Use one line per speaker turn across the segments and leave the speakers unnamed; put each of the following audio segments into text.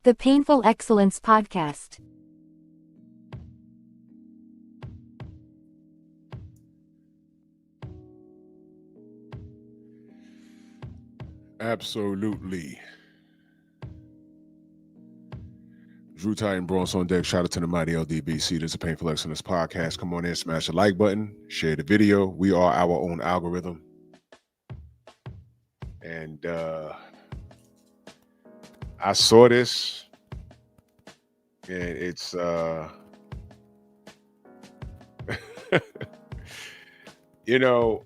The Painful Excellence Podcast.
Absolutely. Drew Titan Bronze on deck. Shout out to the mighty LDBC. There's a Painful Excellence Podcast. Come on in, smash the like button, share the video. We are our own algorithm. And I saw this, and it's you know,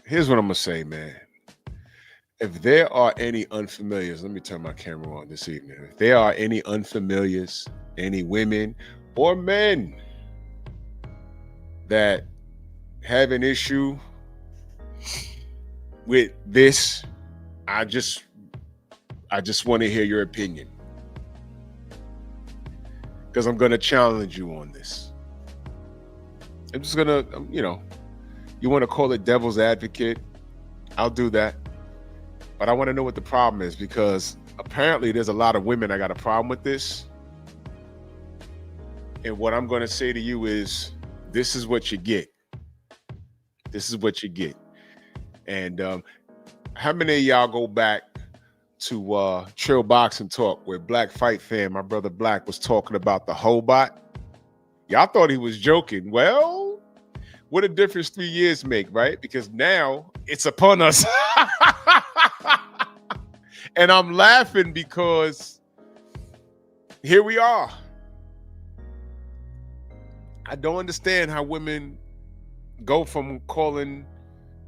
here's what I'm gonna say, man. If there are any unfamiliars, let me turn my camera on this evening. If there are any unfamiliars, any women or men that have an issue with this, I just want to hear your opinion, because I'm going to challenge you on this. I'm just going to, you want to call it devil's advocate, I'll do that. But I want to know what the problem is, because apparently there's a lot of women that got a problem with this. And what I'm going to say to you is, this is what you get. This is what you get. And how many of y'all go back to Trill Boxing Talk, where Black Fight Fan, my brother Black, was talking about the Hobot? Y'all thought he was joking. Well, what a difference 3 years make, right? Because now it's upon us. And I'm laughing because here we are. I don't understand how women go from calling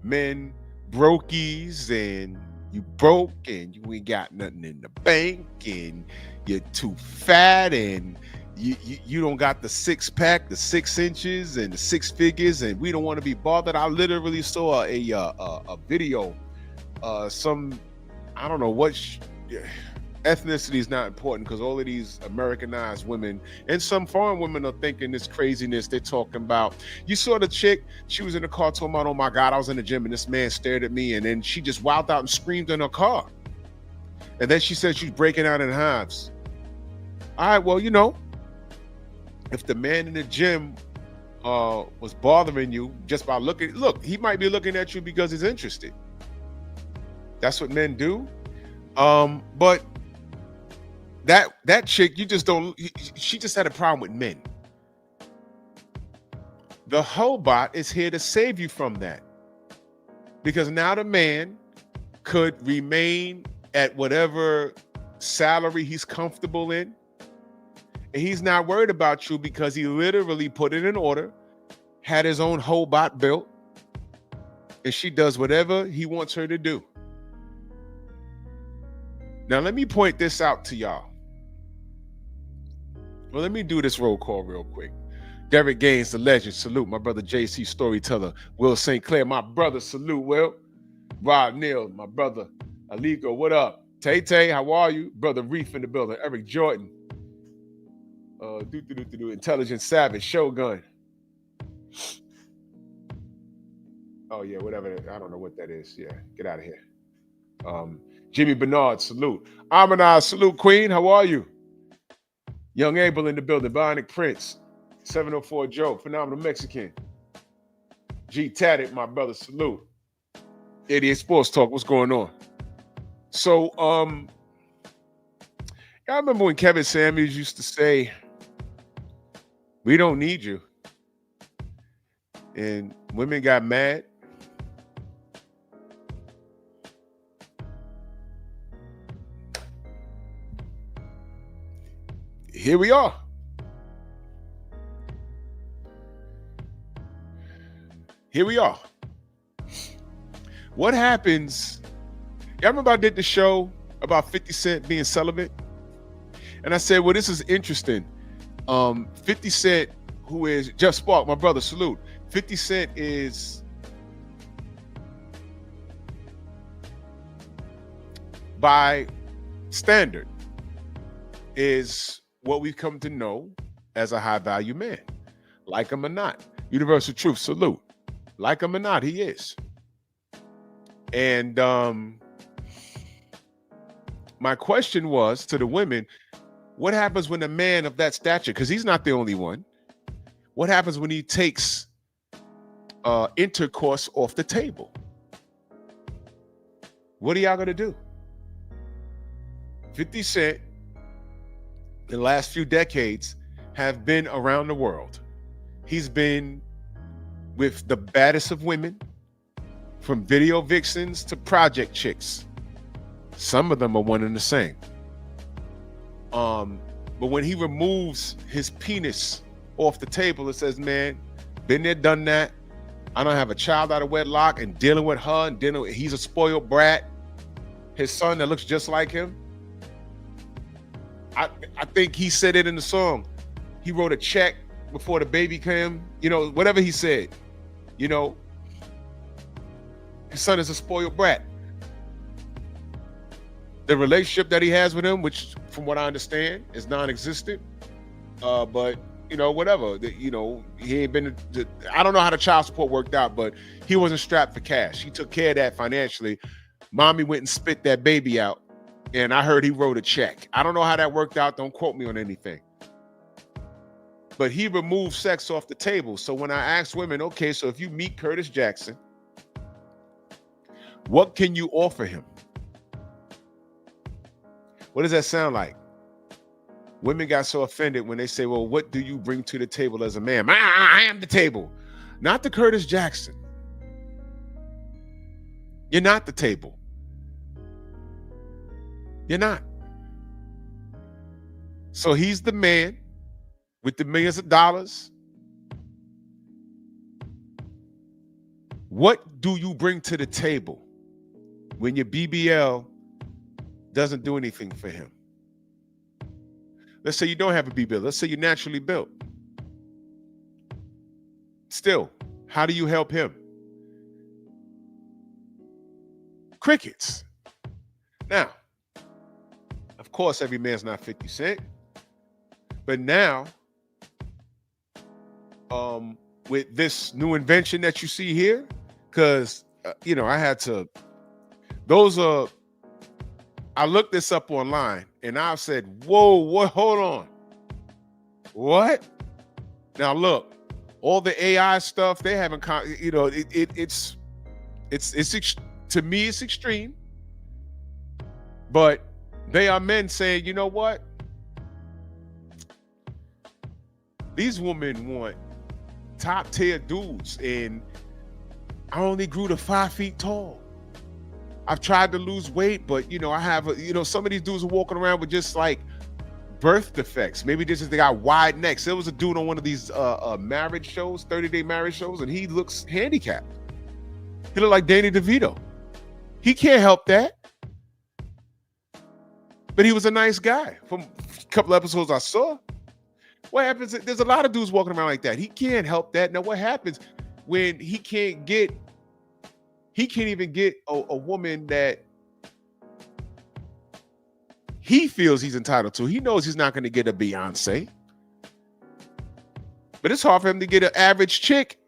men brokies and you broke and you ain't got nothing in the bank and you're too fat and you don't got the 6-pack, the 6 inches and the 6 figures, and we don't want to be bothered. I literally saw a video, I don't know what ethnicity is not important, because all of these Americanized women and some foreign women are thinking this craziness. They're talking about, you saw the chick, she was in the car talking about, oh my God, I was in the gym and this man stared at me, and then she just wilded out and screamed in her car. And then she said she's breaking out in hives. All right, well, if the man in the gym was bothering you just by look, he might be looking at you because he's interested. That's what men do. But that chick, she just had a problem with men. The Hobot is here to save you from that. Because now the man could remain at whatever salary he's comfortable in. And he's not worried about you, because he literally put it in order, had his own Hobot built, and she does whatever he wants her to do. Now, let me point this out to y'all. Well, let me do this roll call real quick. Derek Gaines, the legend, salute. My brother JC, storyteller. Will St. Clair, my brother, salute. Will. Rod Neal, my brother. Aligo, what up? Tay, how are you? Brother Reef in the building. Eric Jordan. Intelligent Savage, Shogun. Oh, yeah, whatever. I don't know what that is. Yeah, get out of here. Jimmy Bernard, salute. Amanaz, salute, Queen. How are you? Young Abel in the building. Bionic Prince. 704 Joe, Phenomenal Mexican. G Tatted, my brother, salute. 88 Sports Talk, what's going on? So, I remember when Kevin Samuels used to say, we don't need you. And women got mad. Here we are. Here we are. What happens? Y'all remember I did the show about 50 Cent being celibate? And I said, well, this is interesting. 50 Cent, who is Jeff Spark, my brother, salute. 50 Cent is by standard is what we've come to know as a high value man. Like him or not. Universal Truth, salute. Like him or not, he is. And my question was to the women, what happens when a man of that stature, because he's not the only one, what happens when he takes intercourse off the table? What are y'all gonna do? 50 Cent, the last few decades, have been around the world. He's been with the baddest of women, from video vixens to project chicks. Some of them are one and the same. But when he removes his penis off the table, it says, man, been there, done that. I don't have a child out of wedlock and dealing with her and dealing with, he's a spoiled brat. His son that looks just like him. I think he said it in the song. He wrote a check before the baby came, whatever he said, his son is a spoiled brat. The relationship that he has with him, which from what I understand is non-existent, but whatever, he ain't been, I don't know how the child support worked out, but he wasn't strapped for cash. He took care of that financially. Mommy went and spit that baby out, and I heard he wrote a check. I don't know how that worked out. Don't quote me on anything. But he removed sex off the table. So when I asked women, okay, so if you meet Curtis Jackson, what can you offer him? What does that sound like? Women got so offended when they say, well, what do you bring to the table as a man? I am the table. Not the Curtis Jackson. You're not the table. You're not. So he's the man with the millions of dollars. What do you bring to the table when your BBL doesn't do anything for him? Let's say you don't have a BBL. Let's say you're naturally built. Still, how do you help him? Crickets. Now, of course, every man's not 50 Cent. But now, with this new invention that you see here, because, I had to, I looked this up online and I said, whoa, what? Hold on. What? Now look, all the AI stuff, they haven't, it's to me, it's extreme. But they are men saying, you know what? These women want top tier dudes, and I only grew to 5 feet tall. I've tried to lose weight, but I have, some of these dudes are walking around with just like birth defects. Maybe this is, they got wide necks. There was a dude on one of these marriage shows, 30-day marriage shows, and he looks handicapped. He looked like Danny DeVito. He can't help that. But he was a nice guy. From a couple episodes I saw. What happens? There's a lot of dudes walking around like that. He can't help that. Now, what happens when he can't even get a woman that he feels he's entitled to? He knows he's not going to get a Beyonce. But it's hard for him to get an average chick,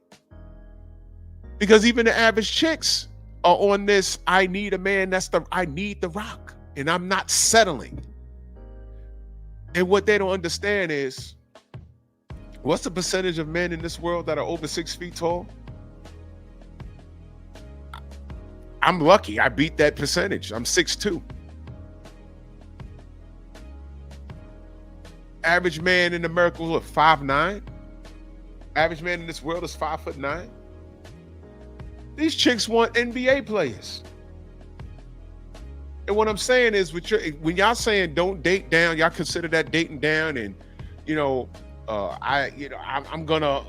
because even the average chicks are on this, I need a man I need the rock, and I'm not settling. And what they don't understand is, what's the percentage of men in this world that are over 6 feet tall? I'm lucky. I beat that percentage. I'm 6'2". Average man in America was 5'9". Average man in this world is 5'9". These chicks want NBA players. And what I'm saying is, when y'all saying don't date down, y'all consider that dating down, and I'm gonna,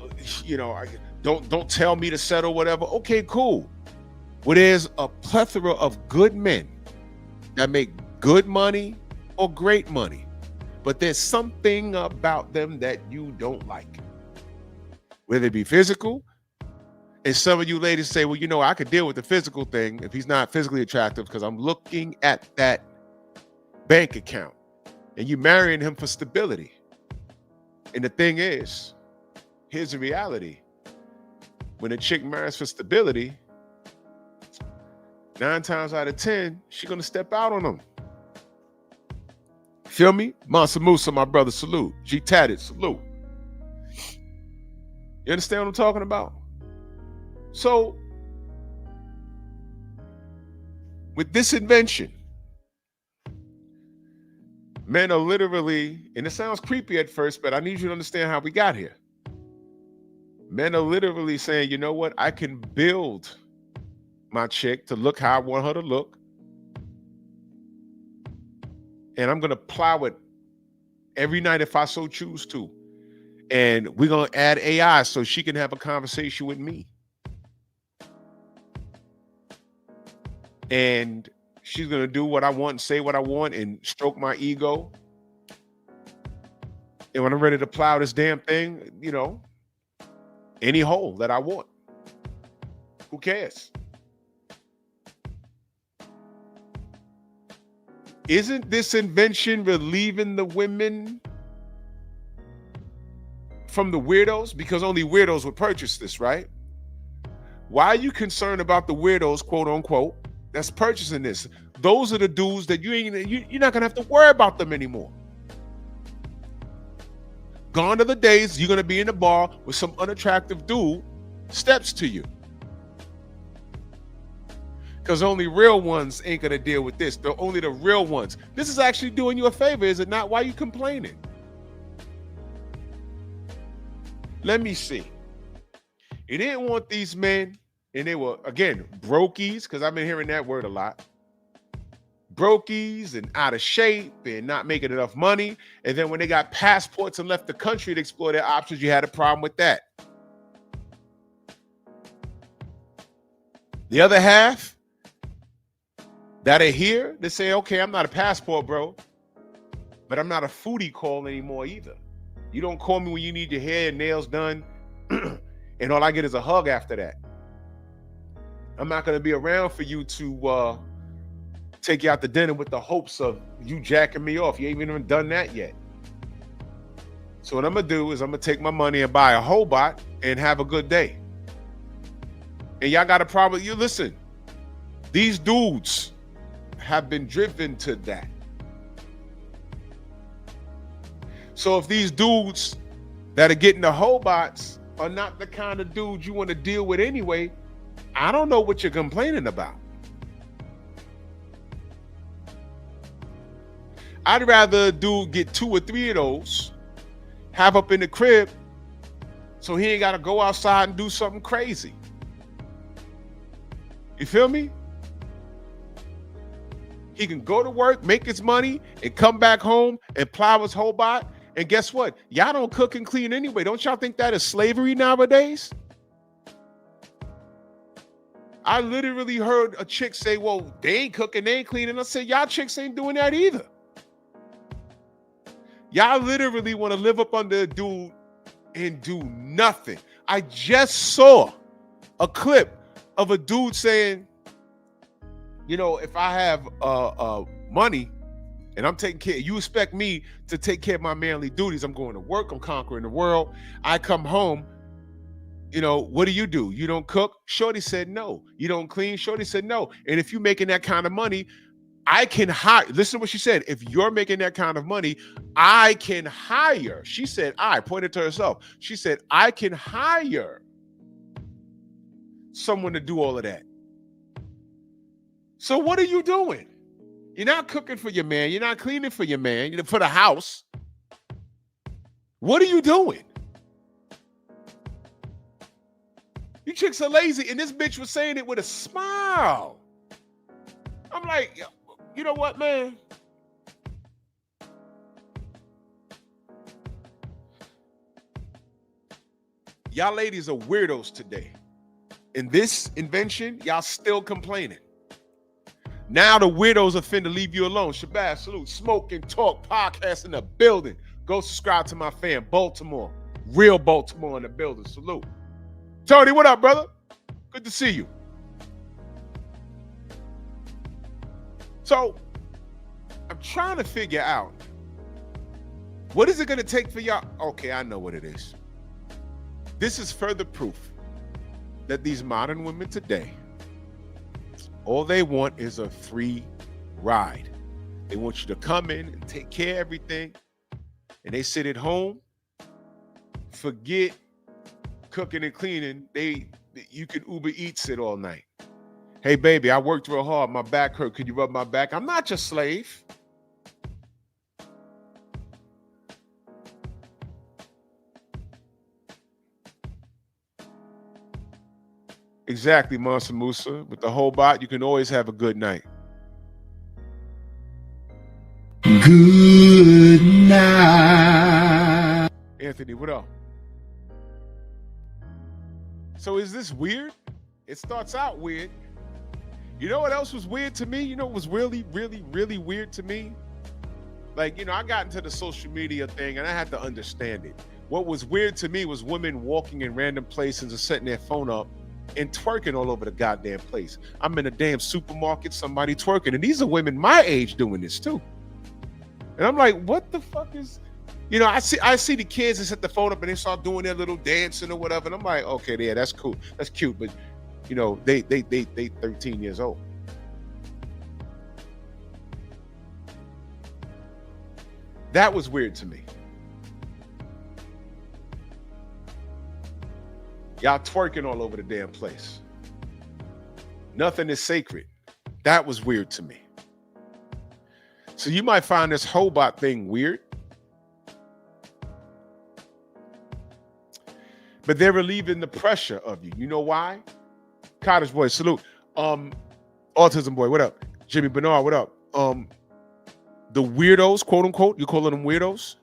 don't tell me to settle, whatever. Okay, cool. Well, there's a plethora of good men that make good money or great money, but there's something about them that you don't like, whether it be physical. And some of you ladies say, well, I could deal with the physical thing if he's not physically attractive, because I'm looking at that bank account, and you marrying him for stability. And the thing is, here's the reality. When a chick marries for stability, 9 times out of 10, she's going to step out on them. Feel me? Mansa Musa, my brother, salute. G Tatted, salute. You understand what I'm talking about? So, with this invention, men are literally, and it sounds creepy at first, but I need you to understand how we got here. Men are literally saying, you know what? I can build my chick to look how I want her to look. And I'm going to plow it every night if I so choose to. And we're going to add AI so she can have a conversation with me. And she's going to do what I want and say what I want and stroke my ego. And when I'm ready to plow this damn thing, you know, any hole that I want. Who cares? Isn't this invention relieving the women from the weirdos? Because only weirdos would purchase this, right? Why are you concerned about the weirdos, quote unquote, that's purchasing this? Those are the dudes that you're not gonna have to worry about them anymore. Gone are the days you're gonna be in the bar with some unattractive dude steps to you. Because only real ones ain't gonna deal with this. They're only the real ones. This is actually doing you a favor, is it not? Why are you complaining? Let me see. You didn't want these men, and they were, again, brokies, because I've been hearing that word a lot. Brokies and out of shape and not making enough money. And then when they got passports and left the country to explore their options, you had a problem with that. The other half that are here, they say, okay, I'm not a passport, bro, but I'm not a foodie call anymore either. You don't call me when you need your hair and nails done, and all I get is a hug after that. I'm not going to be around for you to take you out to dinner with the hopes of you jacking me off. You ain't even done that yet. So what I'm going to do is I'm going to take my money and buy a Hobot and have a good day. And y'all got a problem. You listen, these dudes have been driven to that. So if these dudes that are getting the Hobots are not the kind of dudes you want to deal with anyway, I don't know what you're complaining about. I'd rather a dude get 2 or 3 of those, have up in the crib, so he ain't got to go outside and do something crazy. You feel me? He can go to work, make his money, and come back home and plow his Hobot. And guess what? Y'all don't cook and clean anyway. Don't y'all think that is slavery nowadays? I literally heard a chick say, well, they ain't cooking, they ain't cleaning. I said, y'all chicks ain't doing that either. Y'all literally want to live up under a dude and do nothing. I just saw a clip of a dude saying, you know, if I have money and I'm taking care, you expect me to take care of my manly duties. I'm going to work, I'm conquering the world. I come home, you know, what do? You don't cook? Shorty said no. You don't clean? Shorty said no. And if you're making that kind of money, I can hire, listen to what she said. If you're making that kind of money, I can hire. She said, I pointed to herself. She said, I can hire someone to do all of that. So what are you doing? You're not cooking for your man. You're not cleaning for your man, for the house. What are you doing? You chicks are lazy. And this bitch was saying it with a smile. I'm like, you know what, man? Y'all ladies are weirdos today. In this invention, y'all still complaining. Now the weirdos are finna leave you alone. Shabazz, salute. Smoke and Talk podcast in the building. Go subscribe to my fan, Baltimore. Real Baltimore in the building. Salute. Tony, what up, brother? Good to see you. So, I'm trying to figure out, what is it going to take for y'all? Okay, I know what it is. This is further proof that these modern women today, all they want is a free ride. They want you to come in and take care of everything. And they sit at home, forget cooking and cleaning. You can Uber Eats it all night. Hey, baby, I worked real hard. My back hurt. Could you rub my back? I'm not your slave. Exactly, Mansa Musa. With the whole bot, you can always have a good night. Good night. Anthony, what up? So is this weird? It starts out weird. You know what else was weird to me? You know what was really, really, really weird to me? Like, I got into the social media thing and I had to understand it. What was weird to me was women walking in random places and setting their phone up and twerking all over the goddamn place. I'm in a damn supermarket, somebody twerking. And these are women my age doing this too. And I'm like, what the fuck is, I see the kids that set the phone up and they start doing their little dancing or whatever. And I'm like, okay, yeah, that's cool. That's cute. But they 13 years old. That was weird to me. Y'all twerking all over the damn place. Nothing is sacred. That was weird to me. So you might find this Hobot thing weird, but they're relieving the pressure of you. You know why? Cottage Boy, salute. Autism Boy, what up? Jimmy Bernard, what up? The weirdos, quote unquote, you calling them weirdos?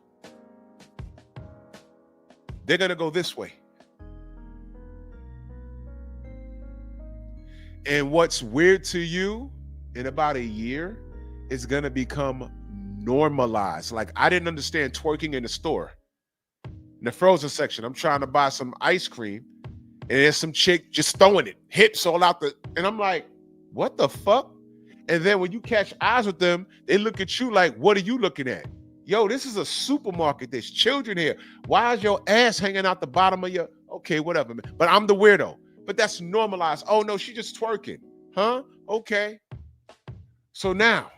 They're gonna go this way. And what's weird to you in about a year is gonna become normalized. Like, I didn't understand twerking in the store. In the frozen section, I'm trying to buy some ice cream and there's some chick just throwing it, hips all out and I'm like, what the fuck? And then when you catch eyes with them, they look at you like, what are you looking at? Yo, this is a supermarket. There's children here. Why is your ass hanging out the bottom of your, okay, whatever, man. But I'm the weirdo. But that's normalized. Oh no, she just twerking. Huh? Okay. So now,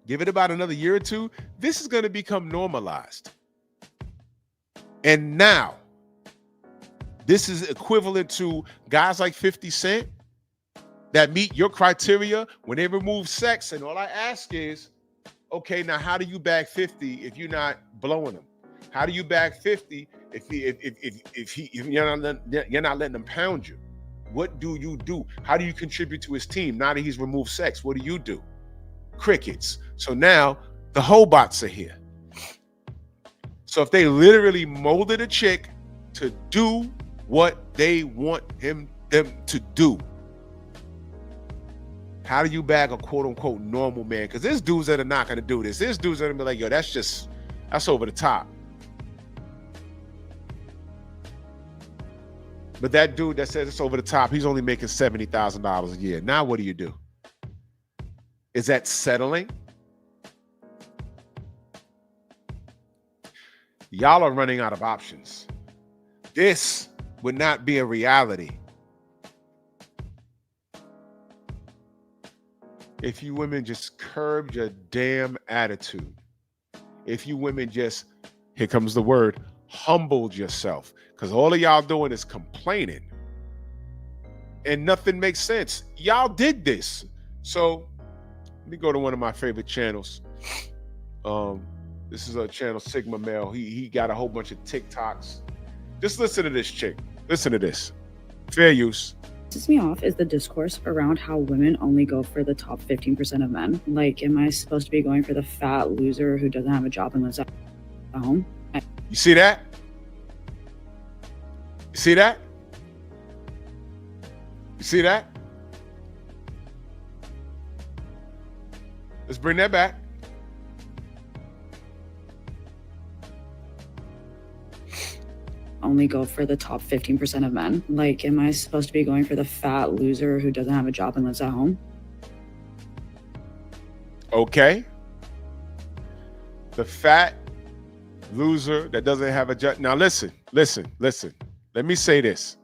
give it about another year or two, this is going to become normalized. And now, this is equivalent to guys like 50 Cent that meet your criteria when they remove sex. And all I ask is, okay, now how do you bag 50 if you're not blowing him? How do you bag 50 if you're not letting him pound you? What do you do? How do you contribute to his team now that he's removed sex? What do you do? Crickets. So now the Hobots are here. So if they literally molded a chick to do what they want them to do, how do you bag a quote unquote normal man? Because there's dudes that are not going to do this. There's dudes that are going to be like, yo, that's over the top. But that dude that says it's over the top, he's only making $70,000 a year. Now what do you do? Is that settling? Y'all are running out of options. This would not be a reality if you women just curbed your damn attitude. If you women just, here comes the word, humbled yourself. Because all of y'all doing is complaining. And nothing makes sense. Y'all did this. So let me go to one of my favorite channels. This is a channel, Sigma Male. He got a whole bunch of TikToks. Just listen to this chick. Listen to this. Fair use.
Pisses me off is the discourse around how women only go for the top 15% of men. Like, am I supposed to be going for the fat loser who doesn't have a job and lives at home?
You see that? You see that? You see that? Let's bring that back.
Only go for the top 15% of men. Like, am I supposed to be going for the fat loser who doesn't have a job and lives at home?
Okay. The fat loser that doesn't have a job. Now listen. Let me say this.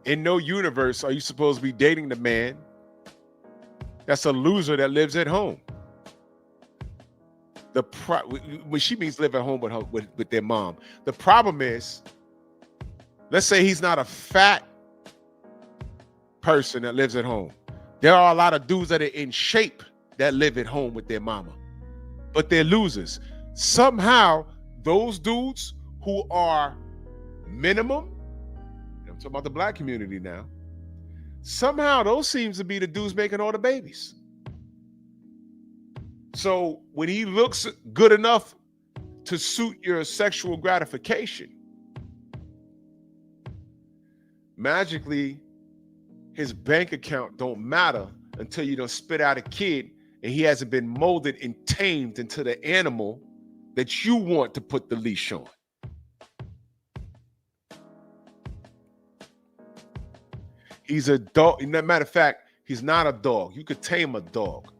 In no universe are you supposed to be dating the man That's a loser that lives at home. When she means live at home with their mom. The problem is, let's say he's not a fat person that lives at home. There are a lot of dudes that are in shape that live at home with their mama, but they're losers. Somehow, those dudes who are minimum, I'm talking about the black community now, somehow those seems to be the dudes making all the babies. So when he looks good enough to suit your sexual gratification, magically his bank account don't matter until you don't spit out a kid and he hasn't been molded and tamed into the animal that you want to put the leash on. He's a dog. Matter of fact, he's not a dog. You could tame a dog.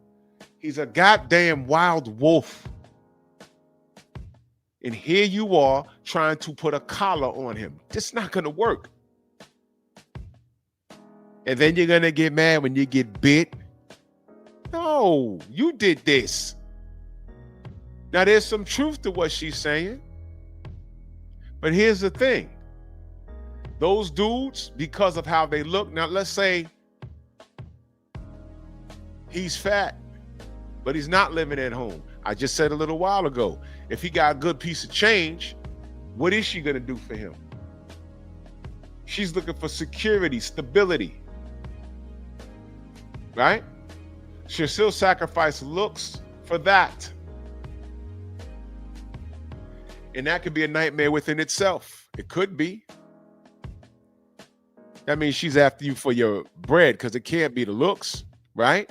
He's a goddamn wild wolf. And here you are trying to put a collar on him. It's not going to work. And then you're going to get mad when you get bit. No, you did this. Now, there's some truth to what she's saying. But here's the thing. Those dudes, because of how they look, now let's say he's fat, but he's not living at home. I just said a little while ago, if he got a good piece of change, what is she going to do for him? She's looking for security, stability, right? She'll still sacrifice looks for that. And that could be a nightmare within itself. It could be. That means she's after you for your bread because it can't be the looks, right?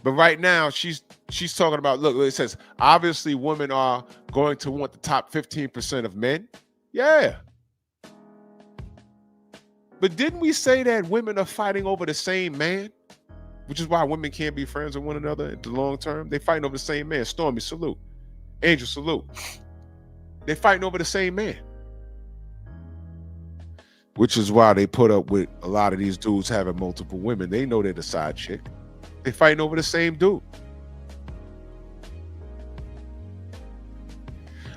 But right now, she's talking about, look, it says, obviously women are going to want the top 15% of men. Yeah. But didn't we say that women are fighting over the same man? Which is why women can't be friends with one another in the long term. They fighting over the same man. Stormy, salute. Angel, salute. They're fighting over the same man. Which is why they put up with a lot of these dudes having multiple women. They know they're the side chick. They're fighting over the same dude.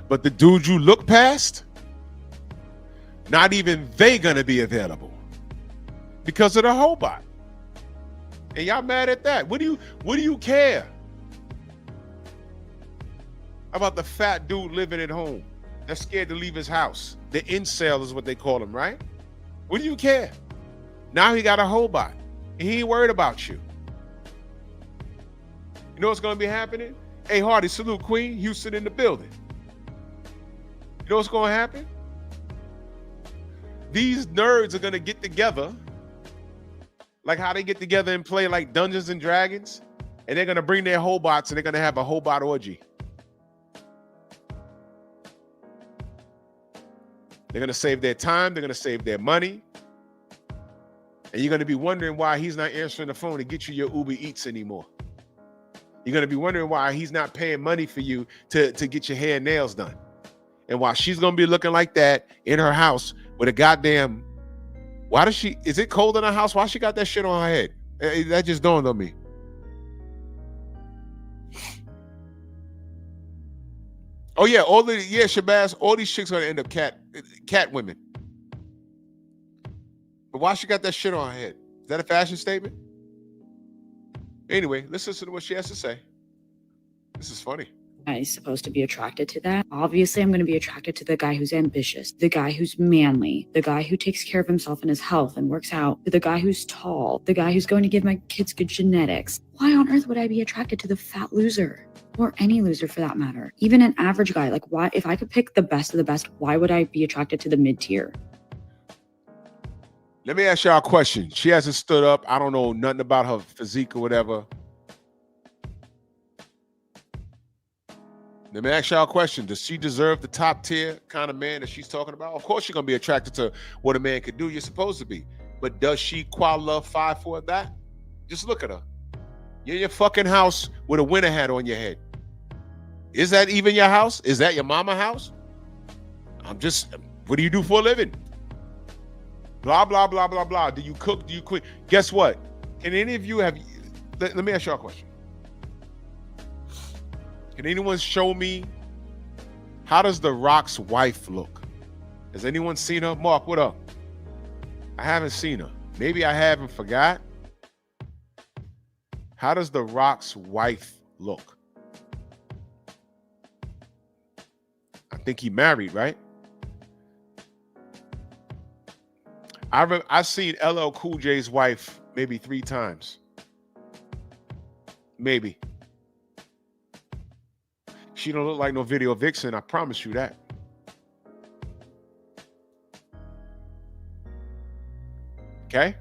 But the dude you look past, not even they gonna be available because of the Hobart. And y'all mad at that? What do you care about the fat dude living at home that's scared to leave his house? The incel is what they call him, right? What do you care? Now he got a Hobart and he ain't worried about you. You know what's gonna be happening? Hey, Hardy, salute, Queen. Houston in the building. You know what's gonna happen? These nerds are gonna get together, like how they get together and play like Dungeons and Dragons, and they're gonna bring their Hobarts and they're gonna have a Hobart orgy. They're gonna save their time, they're gonna save their money, and you're gonna be wondering why he's not answering the phone to get you your Uber Eats anymore. You're gonna be wondering why he's not paying money for you to get your hair and nails done. And while she's gonna be looking like that in her house with a goddamn, is it cold in her house? Why she got that shit on her head? That just dawned on me. Oh yeah, Shabazz, all these chicks are gonna end up cat women. But why she got that shit on her head? Is that a fashion statement? Anyway, let's listen to what she has to say. This is funny.
I'm supposed to be attracted to that. Obviously, I'm going to be attracted to the guy who's ambitious, the guy who's manly, the guy who takes care of himself and his health and works out, the guy who's tall, the guy who's going to give my kids good genetics. Why on earth would I be attracted to the fat loser? Or any loser for that matter? Even an average guy. Like, why? If I could pick the best of the best, why would I be attracted to the mid-tier?
Let me ask y'all a question. She hasn't stood up. I don't know nothing about her physique or whatever. Let me ask y'all a question. Does she deserve the top tier kind of man that she's talking about? Of course you're going to be attracted to what a man could do. You're supposed to be. But does she qualify for that? Just look at her. You're in your fucking house with a winter hat on your head. Is that even your house? Is that your mama house? What do you do for a living? Blah, blah, blah, blah, blah. Do you cook? Do you clean? Guess what? Can any of you have, let me ask y'all a question. Can anyone show me, how does The Rock's wife look? Has anyone seen her? Mark, what up? I haven't seen her. Maybe I haven't forgot. How does The Rock's wife look? I think he married, right? I've seen LL Cool J's wife maybe 3 times. Maybe. She don't look like no video vixen, I promise you that. Okay?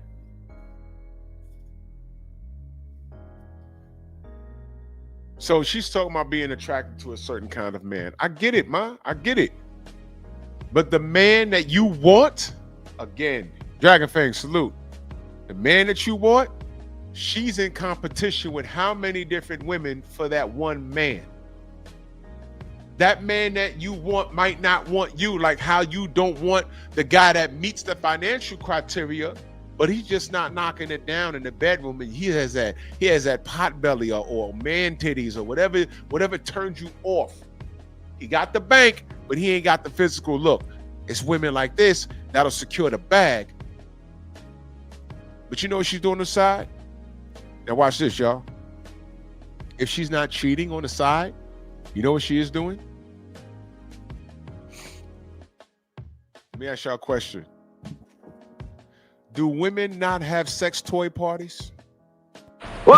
So she's talking about being attracted to a certain kind of man. I get it, ma. I get it. But the man that you want, again, Dragon Fang, salute. The man that you want, she's in competition with how many different women for that one man. That man that you want might not want you, like how you don't want the guy that meets the financial criteria, but he's just not knocking it down in the bedroom, and he has that pot belly or man titties or whatever turns you off. He got the bank, but he ain't got the physical look. It's women like this that'll secure the bag. But you know what she's doing on the side? Now watch this, y'all. If she's not cheating on the side, you know what she is doing? Let me ask y'all a question. Do women not have sex toy parties?
Whoa!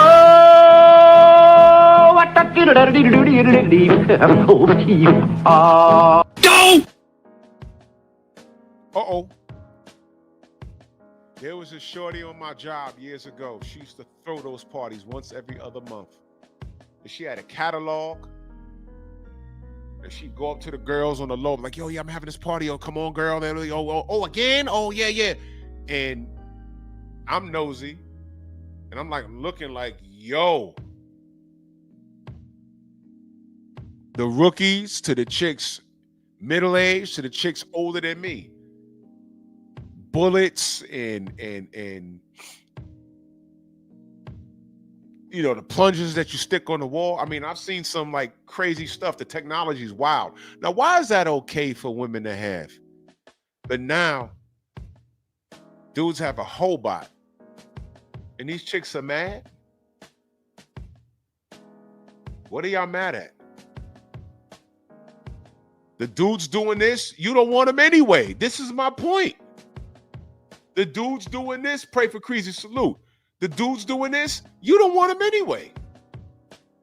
Uh-oh. There was a shorty on my job years ago. She used to throw those parties once every other month. And she had a catalog. And she'd go up to the girls on the low, like, yo, yeah, I'm having this party. Oh, come on, girl. They're like, oh, again? Oh, yeah. And I'm nosy. And I'm like looking like, yo. The rookies to the chicks middle-aged to the chicks older than me. Bullets and you know, the plungers that you stick on the wall. I mean, I've seen some like crazy stuff. The technology is wild. Now, why is that okay for women to have? But now, dudes have a whole bot. And these chicks are mad? What are y'all mad at? The dudes doing this, you don't want them anyway. This is my point. The dudes doing this, pray for Creasy, salute. The dudes doing this, you don't want them anyway.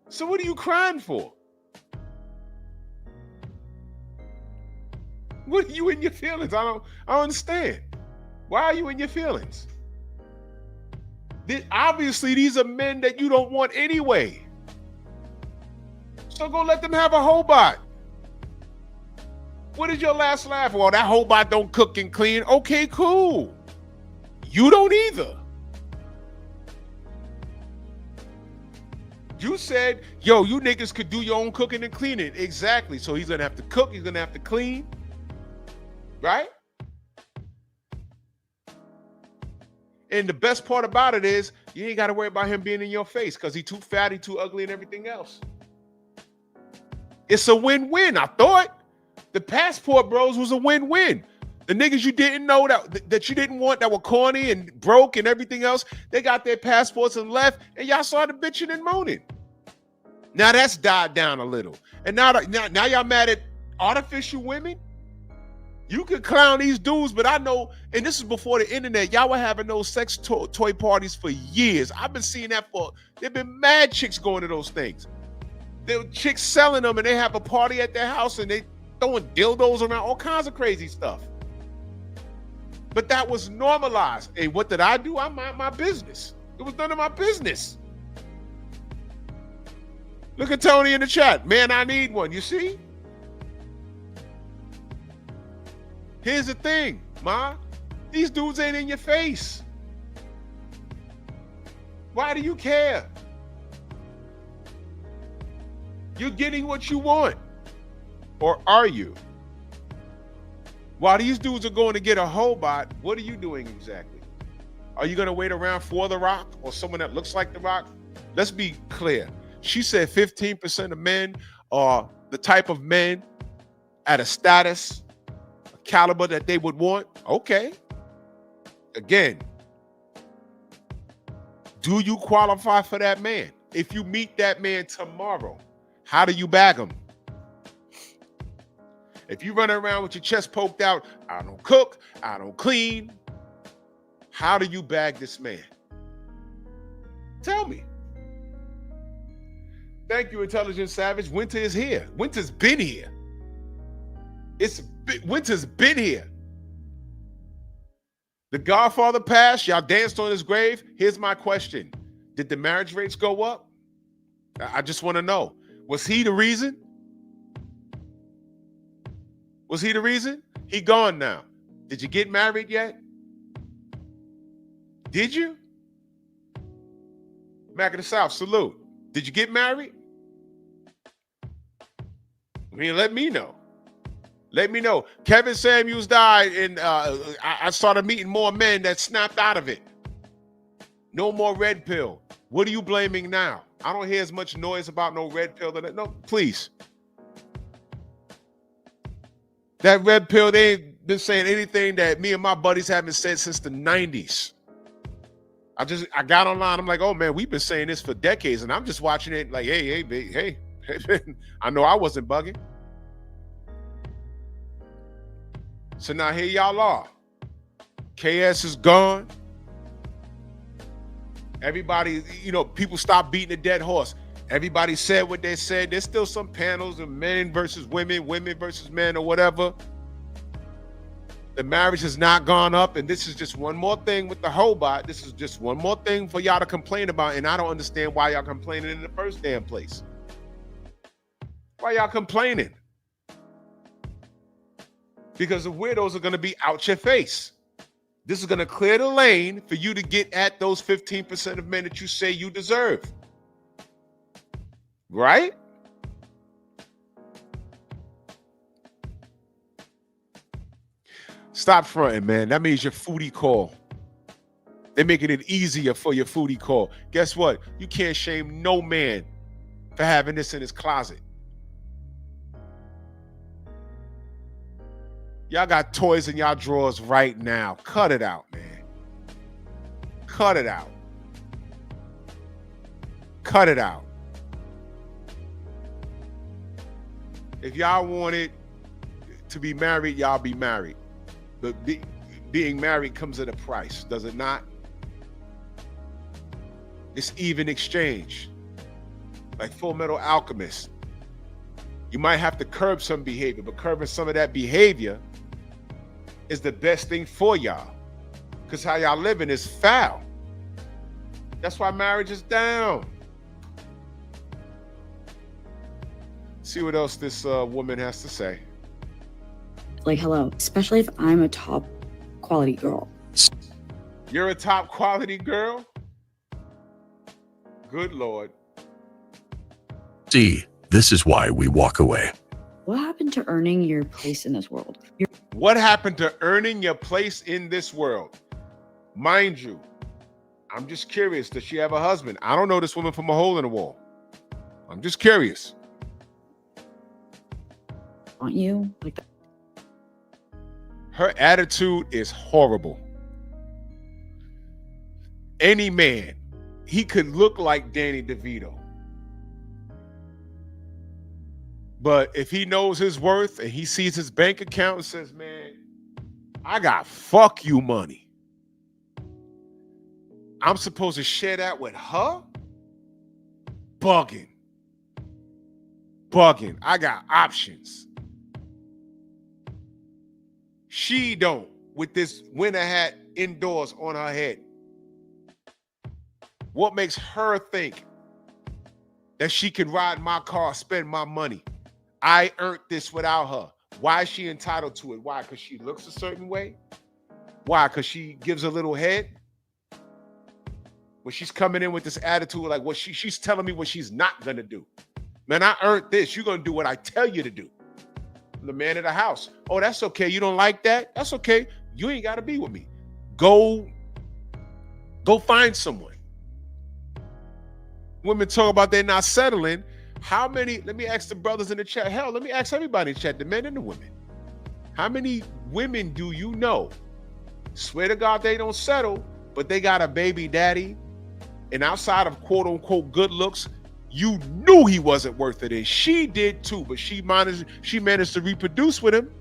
So what are you crying for? What are you in your feelings? I don't understand. Why are you in your feelings? Obviously, these are men that you don't want anyway. So go let them have a hobot. What is your last laugh? Well, that hobot don't cook and clean. Okay, cool. You don't either. You said, yo, you niggas could do your own cooking and cleaning. Exactly. So he's gonna have to cook, he's gonna have to clean. Right? And the best part about it is you ain't gotta worry about him being in your face because he's too fat, he's too ugly, and everything else. It's a win-win. I thought the passport bros was a win-win. The niggas you didn't know that you didn't want, that were corny and broke and everything else, they got their passports and left, and y'all started bitching and moaning. Now that's died down a little. And now y'all mad at artificial women? You could clown these dudes, but I know, and this is before the internet, y'all were having those sex toy parties for years. I've been seeing that there've been mad chicks going to those things. There were chicks selling them, and they have a party at their house, and they throwing dildos around, all kinds of crazy stuff. But that was normalized. Hey, what did I do? I mind my business. It was none of my business. Look at Tony in the chat. Man, I need one. You see? Here's the thing, Ma. These dudes ain't in your face. Why do you care? You're getting what you want. Or are you? While these dudes are going to get a Hobart, what are you doing exactly? Are you going to wait around for The Rock or someone that looks like The Rock? Let's be clear. She said 15% of men are the type of men at a status, a caliber that they would want. Okay. Again, do you qualify for that man? If you meet that man tomorrow, how do you bag him? If you run around with your chest poked out, I don't cook, I don't clean, how do you bag this man? Tell me. Thank you, Intelligent Savage. Winter is here. Winter's been here. Winter's been here. The Godfather passed. Y'all danced on his grave. Here's my question. Did the marriage rates go up? I just want to know. Was he the reason? Was he the reason? He gone now. Did you get married yet? Did you? Mac of the South, salute. Did you get married? I mean, let me know. Let me know. Kevin Samuels died, and I started meeting more men that snapped out of it. No more red pill. What are you blaming now? I don't hear as much noise about no red pill. No, please. That red pill, they ain't been saying anything that me and my buddies haven't said since the 90s. I got online. I'm like, oh man, we've been saying this for decades, and I'm just watching it like, hey. I know I wasn't bugging. So now here y'all are. KS is gone. Everybody, people stop beating a dead horse. Everybody said what they said. There's still some panels of men versus women, women versus men, or whatever. The marriage has not gone up, and this is just one more thing with the Hobart. This is just one more thing for y'all to complain about, and I don't understand why y'all complaining in the first damn place. Why y'all complaining? Because the weirdos are going to be out your face. This is going to clear the lane for you to get at those 15% of men that you say you deserve. Right? Stop fronting, man. That means your foodie call. They're making it easier for your foodie call. Guess what? You can't shame no man for having this in his closet. Y'all got toys in y'all drawers right now. Cut it out, man. Cut it out. Cut it out. If y'all wanted to be married, y'all be married. But being married comes at a price, does it not? It's even exchange. Like Full Metal Alchemist. You might have to curb some behavior, but curbing some of that behavior is the best thing for y'all. Because how y'all living is foul. That's why marriage is down. See what else this woman has to say.
Like, hello, especially if I'm a top quality girl.
You're a top quality girl? Good Lord.
See, this is why we walk away.
What happened to earning your place in this world?
What happened to earning your place in this world? Mind you, I'm just curious. Does she have a husband? I don't know this woman from a hole in the wall. I'm just curious.
Want you? Like that?
Her attitude is horrible. Any man, he could look like Danny DeVito. But if he knows his worth and he sees his bank account and says, man, I got fuck you money, I'm supposed to share that with her? Bugging. I got options. She don't, with this winter hat indoors on her head. What makes her think that she can ride my car, spend my money? I earned this without her. Why is she entitled to it? Why? Because she looks a certain way? Why? Because she gives a little head? When she's coming in with this attitude, like what she's telling me what she's not gonna do. Man, I earned this. You're gonna do what I tell you to do. I'm the man of the house. Oh, that's okay. You don't like that? That's okay. You ain't got to be with me. Go find someone. Women talk about they're not settling. How many, let me ask the brothers in the chat. Hell, let me ask everybody in the chat, the men and the women. How many women do you know? Swear to God they don't settle, but they got a baby daddy, and outside of quote unquote good looks, you knew he wasn't worth it, and she did too, but she managed to reproduce with him.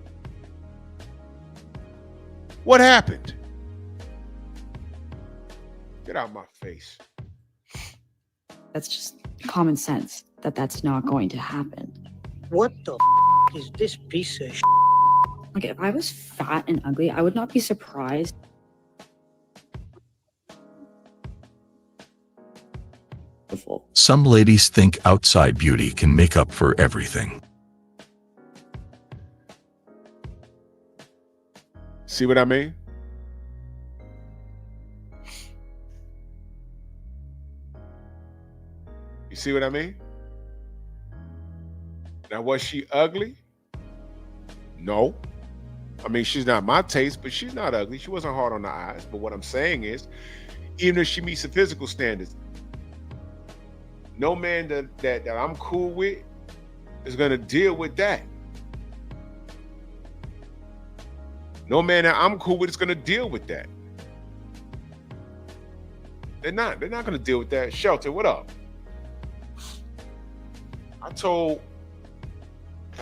What happened? Get out of my face.
That's just common sense that that's not going to happen.
What the is this piece of shit?
Like, if I was fat and ugly, I would not be surprised.
Some ladies think outside beauty can make up for everything.
See what I mean? You see what I mean? Now, was she ugly? No. I mean, she's not my taste, but she's not ugly. She wasn't hard on the eyes. But what I'm saying is, even if she meets the physical standards, no man that I'm cool with is going to deal with that. No man that I'm cool with is going to deal with that. They're not going to deal with that. Shelter, what up?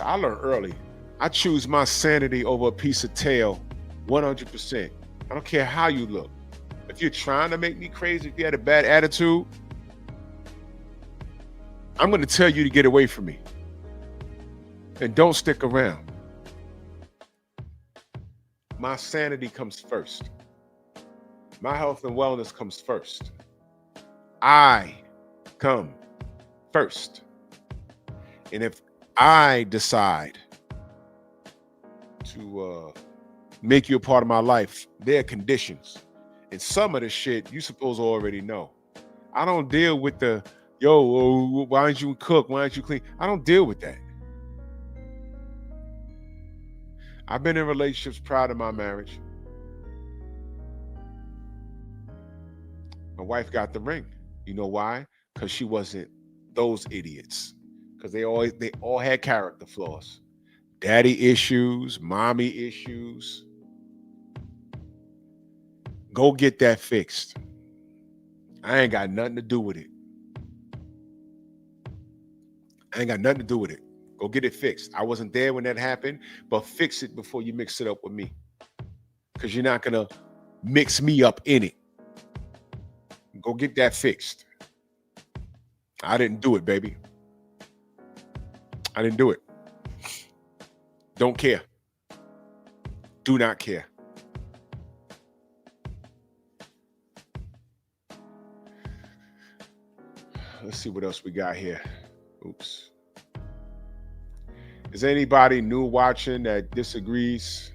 I learned early. I choose my sanity over a piece of tail 100%. I don't care how you look. If you're trying to make me crazy, if you had a bad attitude, I'm going to tell you to get away from me. And don't stick around. My sanity comes first. My health and wellness comes first. I come first. And if I decide to make you a part of my life, there are conditions. And some of the shit you supposed to already know. I don't deal with the, why don't you cook? Why don't you clean? I don't deal with that. I've been in relationships prior to my marriage. My wife got the ring. You know why? Because she wasn't those idiots. Because they all had character flaws. Daddy issues, mommy issues. Go get that fixed. I ain't got nothing to do with it. I ain't got nothing to do with it. Go get it fixed. I wasn't there when that happened, but fix it before you mix it up with me. Because you're not going to mix me up in it. Go get that fixed. I didn't do it, baby. I didn't do it. Don't care. Do not care. Let's see what else we got here. Oops. Is anybody new watching that disagrees?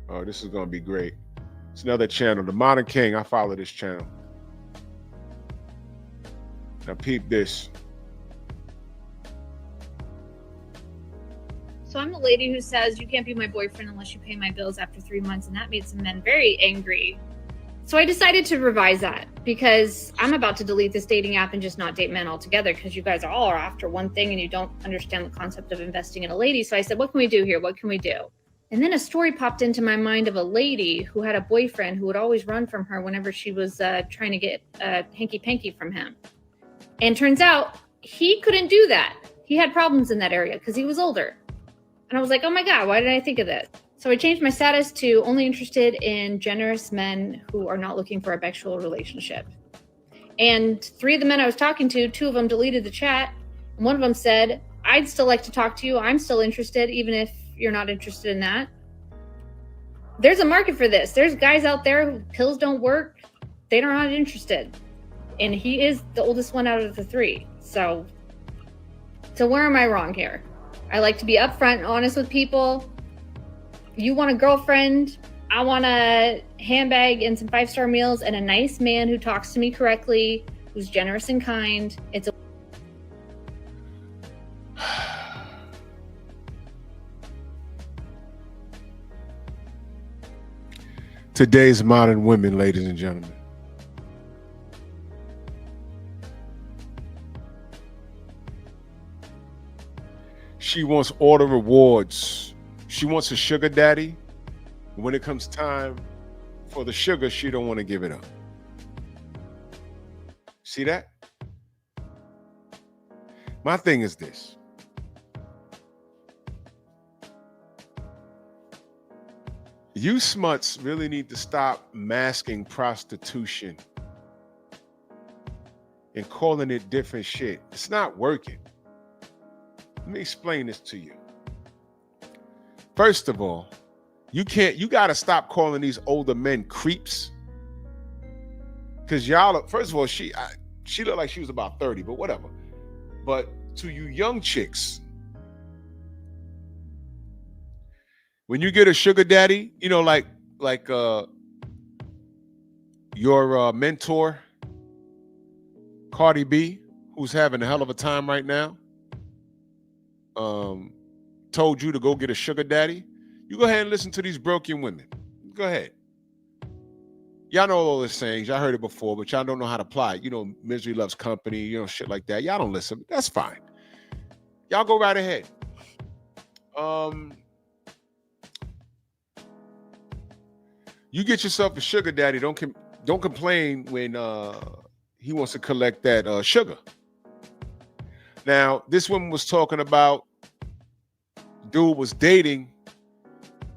Oh, this is going to be great. It's another channel, The Modern King. I follow this channel. Now peep this.
So I'm the lady who says you can't be my boyfriend unless you pay my bills after 3 months, and that made some men very angry. So I decided to revise that because I'm about to delete this dating app and just not date men altogether because you guys are all after one thing and you don't understand the concept of investing in a lady. So I said, what can we do here? What can we do? And then a story popped into my mind of a lady who had a boyfriend who would always run from her whenever she was trying to get hanky-panky from him. And turns out he couldn't do that. He had problems in that area because he was older. And I was like, oh my God, why did I think of this? So I changed my status to only interested in generous men who are not looking for a sexual relationship. And 3 of the men I was talking to, 2 of them deleted the chat. And 1 of them said, I'd still like to talk to you. I'm still interested, even if you're not interested in that. There's a market for this. There's guys out there who pills don't work. They're not interested. And he is the oldest one out of the 3. So where am I wrong here? I like to be upfront and honest with people. You want a girlfriend, I want a handbag and some 5-star meals and a nice man who talks to me correctly, who's generous and kind.
today's modern women, ladies and gentlemen. She wants all the rewards. She wants a sugar daddy. When it comes time for the sugar, she don't want to give it up. See that? My thing is this. You smuts really need to stop masking prostitution and calling it different shit. It's not working. Let me explain this to you. First of all, you got to stop calling these older men creeps. Because y'all, first of all, she looked like she was about 30, but whatever. But to you young chicks, when you get a sugar daddy, you know, like your mentor, Cardi B, who's having a hell of a time right now, told you to go get a sugar daddy, you go ahead and listen to these broken women. Go ahead. Y'all know all the sayings. Y'all heard it before, but y'all don't know how to apply it. You know, misery loves company, you know, shit like that. Y'all don't listen. That's fine. Y'all go right ahead. You get yourself a sugar daddy. Don't complain when he wants to collect that sugar. Now, this woman was talking about dude was dating,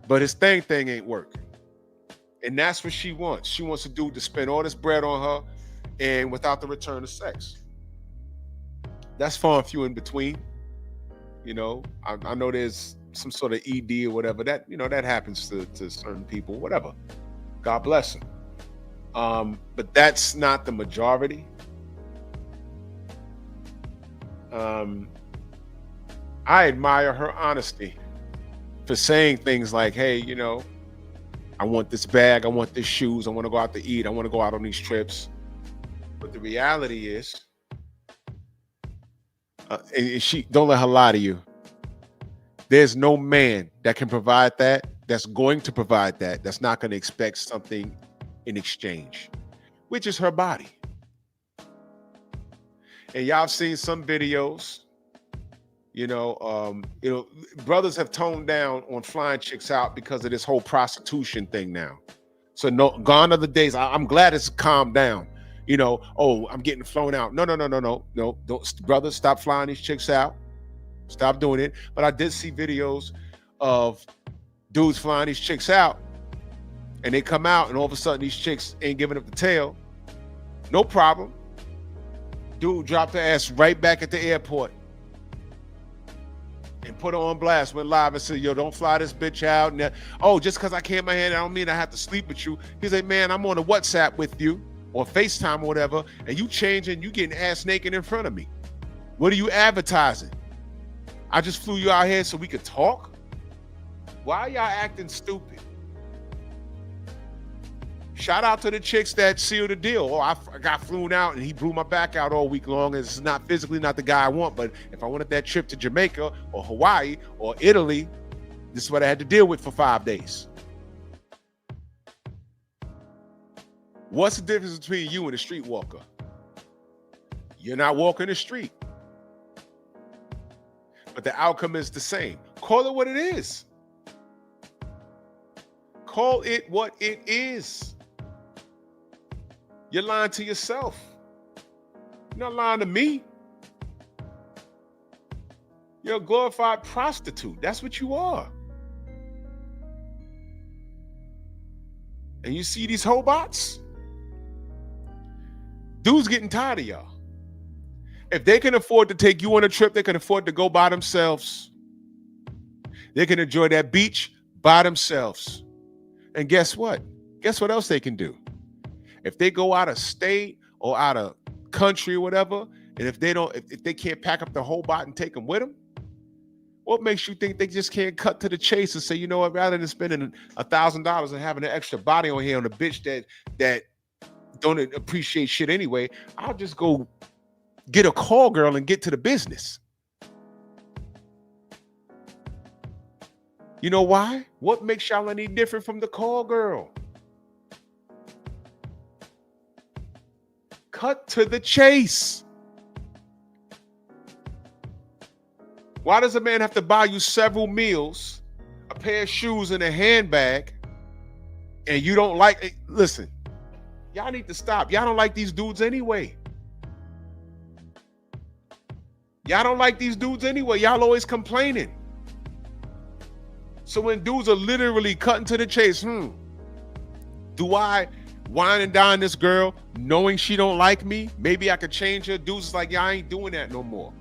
but his thing ain't working. And that's what she wants. She wants a dude to spend all this bread on her and without the return of sex. That's far and few in between. You know, I know there's some sort of ED or whatever. That, you know, that happens to certain people, whatever. God bless them. But that's not the majority. I admire her honesty for saying things like, hey, you know, I want this bag, I want these shoes, I want to go out to eat, I want to go out on these trips. But the reality is, and she, don't let her lie to you, there's no man that can provide that, that's going to provide that, that's not going to expect something in exchange, which is her body. And y'all seen some videos, you know, brothers have toned down on flying chicks out because of this whole prostitution thing now. So no, gone are the days. I'm glad it's calmed down. You know, oh, I'm getting flown out. No, don't, brothers, stop flying these chicks out. Stop doing it. But I did see videos of dudes flying these chicks out, and they come out, and all of a sudden these chicks ain't giving up the tail. No problem. Dude dropped her ass right back at the airport and put her on blast, went live and said, yo, don't fly this bitch out. And oh, just because I can't my hand, I don't mean I have to sleep with you. He's like, man, I'm on a WhatsApp with you or FaceTime or whatever, and you changing, you getting ass naked in front of me. What are you advertising? I just flew you out here so we could talk? Why are y'all acting stupid? Shout out to the chicks that sealed the deal. Oh, I got flown out and he blew my back out all week long. And it's not physically not the guy I want, but if I wanted that trip to Jamaica or Hawaii or Italy, this is what I had to deal with for 5 days. What's the difference between you and a streetwalker? You're not walking the street. But the outcome is the same. Call it what it is. Call it what it is. You're lying to yourself. You're not lying to me. You're a glorified prostitute. That's what you are. And you see these hobots? Dudes getting tired of y'all. If they can afford to take you on a trip, they can afford to go by themselves. They can enjoy that beach by themselves. And guess what? Guess what else they can do? If they go out of state or out of country or whatever, and if they can't pack up the whole bot and take them with them, what makes you think they just can't cut to the chase and say, you know what, rather than spending $1,000 and having an extra body on here on a bitch that don't appreciate shit anyway, I'll just go get a call girl and get to the business. You know why? What makes y'all any different from the call girl? Cut to the chase. Why does a man have to buy you several meals, a pair of shoes, and a handbag, and you don't like it? Listen, y'all need to stop. Y'all don't like these dudes anyway. Y'all don't like these dudes anyway. Y'all always complaining. So when dudes are literally cutting to the chase, do I wine and dine this girl knowing she don't like me? Maybe I could change her. Dudes is like, yeah, I ain't doing that no more.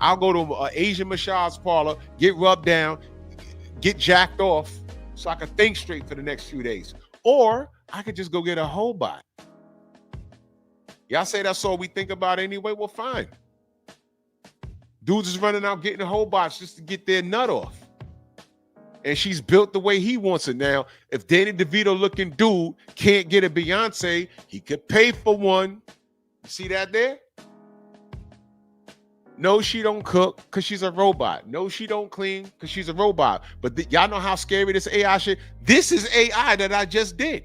I'll go to an Asian massage parlor, get rubbed down, get jacked off so I can think straight for the next few days. Or I could just go get a whole bot. Y'all say that's all we think about anyway? Well, fine. Dudes is running out getting whole bots just to get their nut off. And she's built the way he wants it. Now, if Danny DeVito looking dude can't get a Beyonce, he could pay for one. You see that there? No, she don't cook because she's a robot. No, she don't clean because she's a robot. But y'all know how scary this AI shit. This is AI that I just did.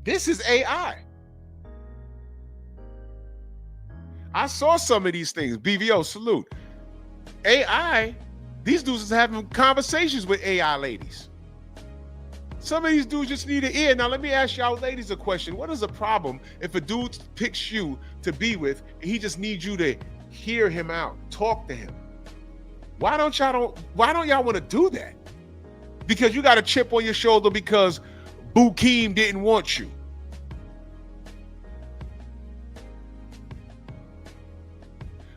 This is AI. I saw some of these things. BVO, salute. AI, these dudes is having conversations with AI ladies. Some of these dudes just need an ear. Now, let me ask y'all ladies a question. What is the problem if a dude picks you to be with and he just needs you to hear him out, talk to him? Why don't y'all want to do that? Because you got a chip on your shoulder because Bukeem didn't want you.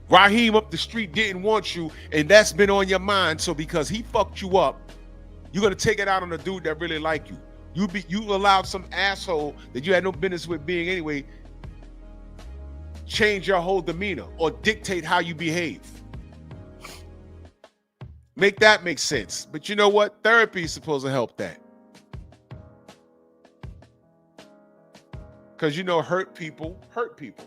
Raheem up the street didn't want you, and that's been on your mind. So because he fucked you up, you're gonna take it out on a dude that really like you. You allowed some asshole that you had no business with being anyway change your whole demeanor or dictate how you behave. Make that make sense. But you know what? Therapy is supposed to help that. Because hurt people hurt people.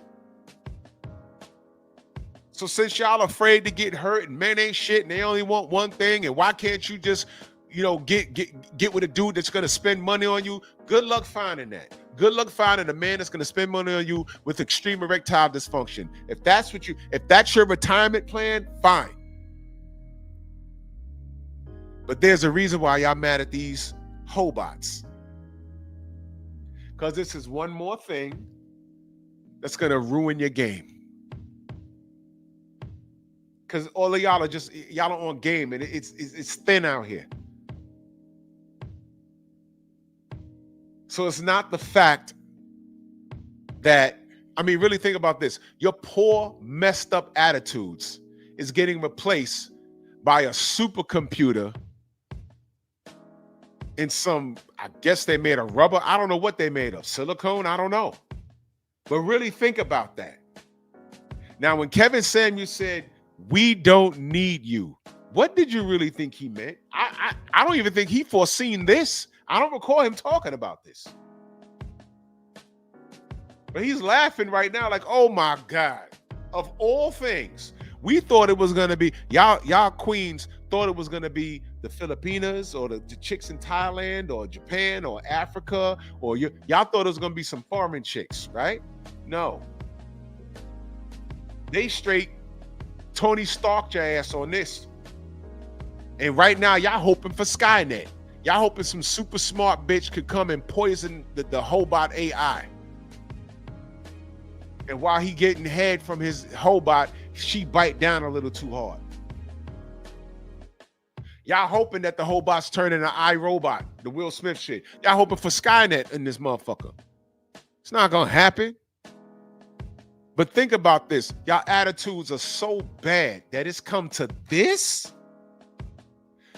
So since y'all afraid to get hurt and men ain't shit and they only want one thing, and why can't you just, get with a dude that's gonna spend money on you? Good luck finding that. Good luck finding a man that's gonna spend money on you with extreme erectile dysfunction. If that's your retirement plan, fine. But there's a reason why y'all mad at these hobots. Because this is one more thing that's gonna ruin your game. Because all of y'all are on game, and it's thin out here. So it's not the fact that, really think about this. Your poor, messed up attitudes is getting replaced by a supercomputer in some, I guess they made of rubber. I don't know what they made of. Silicone? I don't know. But really think about that. Now, when Kevin Samuels said, "We don't need you," what did you really think he meant? I don't even think he foreseen this. I don't recall him talking about this. But he's laughing right now like, oh my God. Of all things, we thought it was going to be, y'all queens thought it was going to be the Filipinas or the chicks in Thailand or Japan or Africa, or y'all thought it was going to be some foreign chicks, right? No. They straight Tony Stark your ass on this. And right now, y'all hoping for Skynet. Y'all hoping some super smart bitch could come and poison the Hobot AI. And while he getting head from his Hobot, she bite down a little too hard. Y'all hoping that the Hobot's turning an iRobot, the Will Smith shit. Y'all hoping for Skynet in this motherfucker. It's not gonna happen. But think about this. Y'all attitudes are so bad that it's come to this.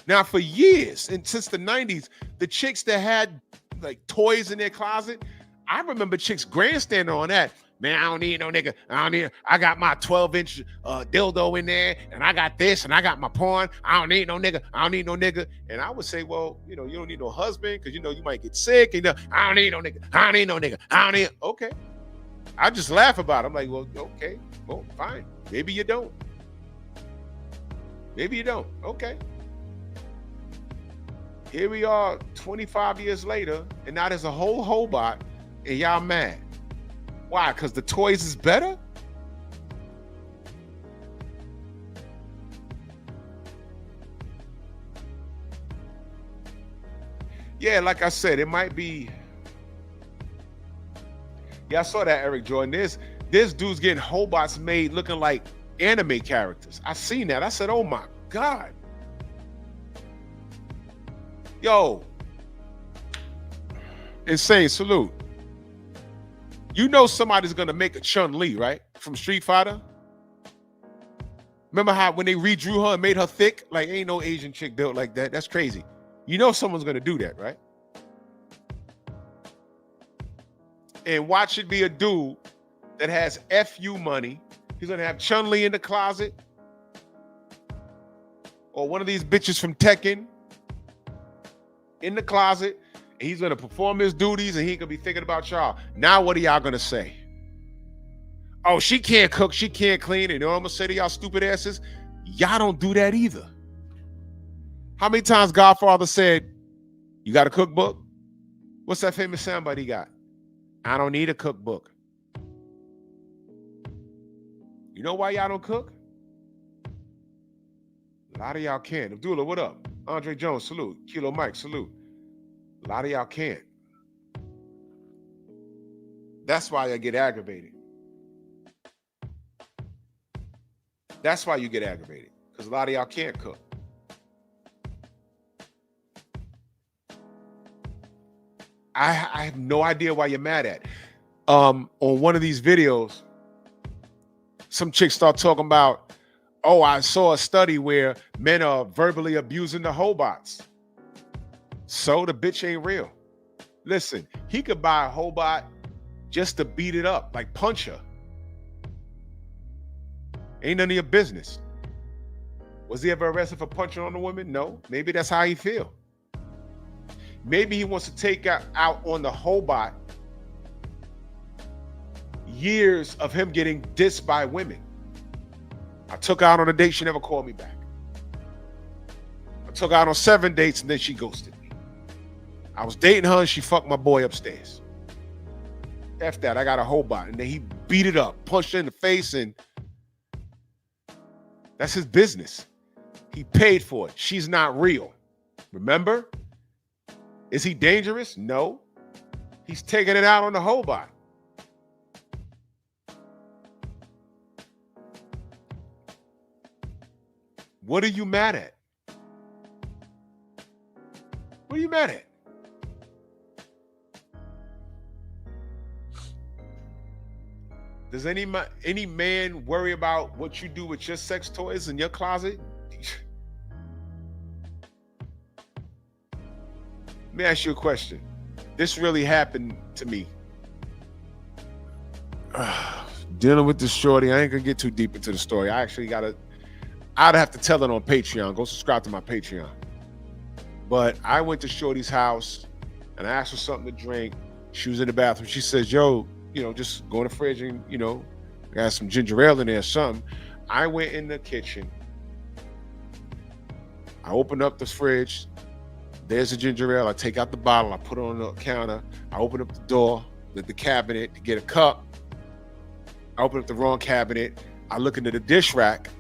Now, for years, and since the 90s, the chicks that had like toys in their closet, I remember chicks grandstanding on that. Man, I don't need no nigga. I got my 12-inch dildo in there, and I got this, and I got my porn. I don't need no nigga. And I would say, well, you don't need no husband because you might get sick. I don't need no nigga. Okay. I just laugh about it. I'm like, well, okay, well, fine. Maybe you don't. Okay. Here we are 25 years later, and now there's a whole Hobot, and y'all mad. Why? Because the toys is better? Yeah, like I said, it might be. Yeah, I saw that, Eric Jordan. There's dudes getting Hobots made looking like anime characters. I seen that. I said, oh my God. Yo. Insane, salute. You know somebody's gonna make a Chun-Li, right? From Street Fighter. Remember how when they redrew her and made her thick? Like, ain't no Asian chick built like that. That's crazy. You know someone's gonna do that, right? And watch it be a dude that has FU money. He's gonna have Chun-Li in the closet. Or one of these bitches from Tekken in the closet. And he's gonna perform his duties and he gonna be thinking about y'all. Now what are y'all gonna say? Oh, she can't cook, she can't clean. And you know what I'm gonna say to y'all stupid asses? Y'all don't do that either. How many times Godfather said, you got a cookbook? What's that famous soundbite he got? I don't need a cookbook. You know why y'all don't cook? A lot of y'all can't. Abdullah, what up? Andre Jones, salute. Kilo Mike, salute. A lot of y'all can't. That's why I get aggravated. That's why you get aggravated. Because a lot of y'all can't cook. I have no idea why you're mad at. On one of these videos, some chicks start talking about, oh, I saw a study where men are verbally abusing the Hobots. So the bitch ain't real. Listen, he could buy a Hobot just to beat it up, like punch her. Ain't none of your business. Was he ever arrested for punching on a woman? No. Maybe that's how he feel. Maybe he wants to take out on the Hobot years of him getting dissed by women. I took her out on a date, she never called me back. I took her out on 7 dates and then she ghosted me. I was dating her and she fucked my boy upstairs. F that, I got a Hobot. And then he beat it up, punched her in the face, and that's his business. He paid for it. She's not real. Remember? Is he dangerous? No. He's taking it out on the Hobot. What are you mad at? What are you mad at? Does any man worry about what you do with your sex toys in your closet? Let me ask you a question. This really happened to me. Dealing with this shorty, I ain't gonna get too deep into the story. I'd have to tell it on Patreon. Go subscribe to my Patreon. But I went to shorty's house and I asked her something to drink. She was in the bathroom. She says, yo, just go in the fridge and, I got some ginger ale in there or something. I went in the kitchen. I opened up the fridge. There's the ginger ale. I take out the bottle. I put it on the counter. I open up the door, the cabinet to get a cup. I open up the wrong cabinet. I look into the dish rack.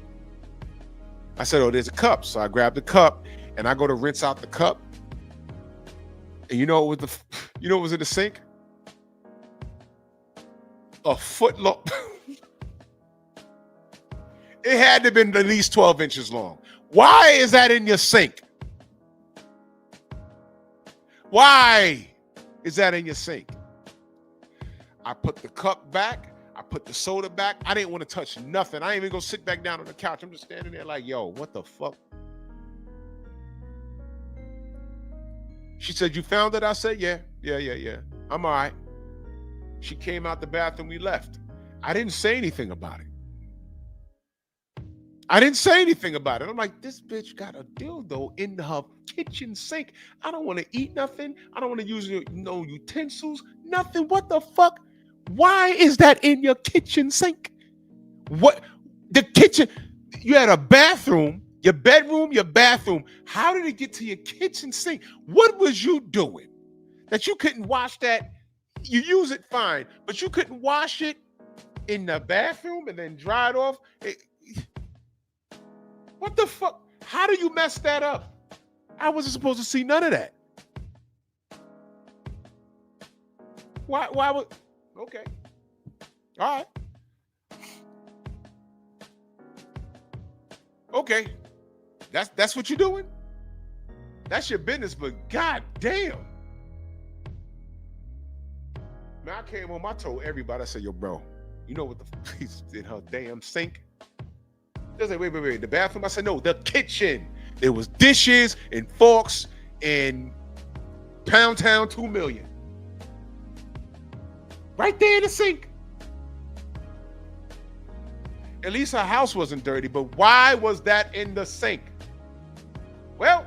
I said, oh, there's a cup. So I grab the cup and I go to rinse out the cup. And you know what was in the sink? A foot long. It had to have been at least 12 inches long. Why is that in your sink? Why is that in your sink? I put the cup back. I put the soda back. I didn't want to touch nothing. I ain't even gonna sit back down on the couch. I'm just standing there like, yo, what the fuck? She said, you found it? I said, yeah. I'm all right. She came out the bathroom, we left. I didn't say anything about it. I'm like, this bitch got a dildo in her kitchen sink. I don't want to eat nothing. I don't want to use no utensils, nothing. What the fuck? Why is that in your kitchen sink? What? The kitchen, you had a bathroom, your bedroom, your bathroom. How did it get to your kitchen sink? What was you doing that you couldn't wash that You use it fine, but you couldn't wash it in the bathroom and then dry it off. What the fuck? How do you mess that up? I wasn't supposed to see none of that. Why would? Okay. All right. Okay. That's what you're doing? That's your business, but god damn. Man, I came home, I told everybody, I said, yo, bro, you know what the fuck is in her damn sink? They said, wait, the bathroom? I said, no, the kitchen. There was dishes and forks and Pound Town 2 million. Right there in the sink. At least her house wasn't dirty, but why was that in the sink? Well,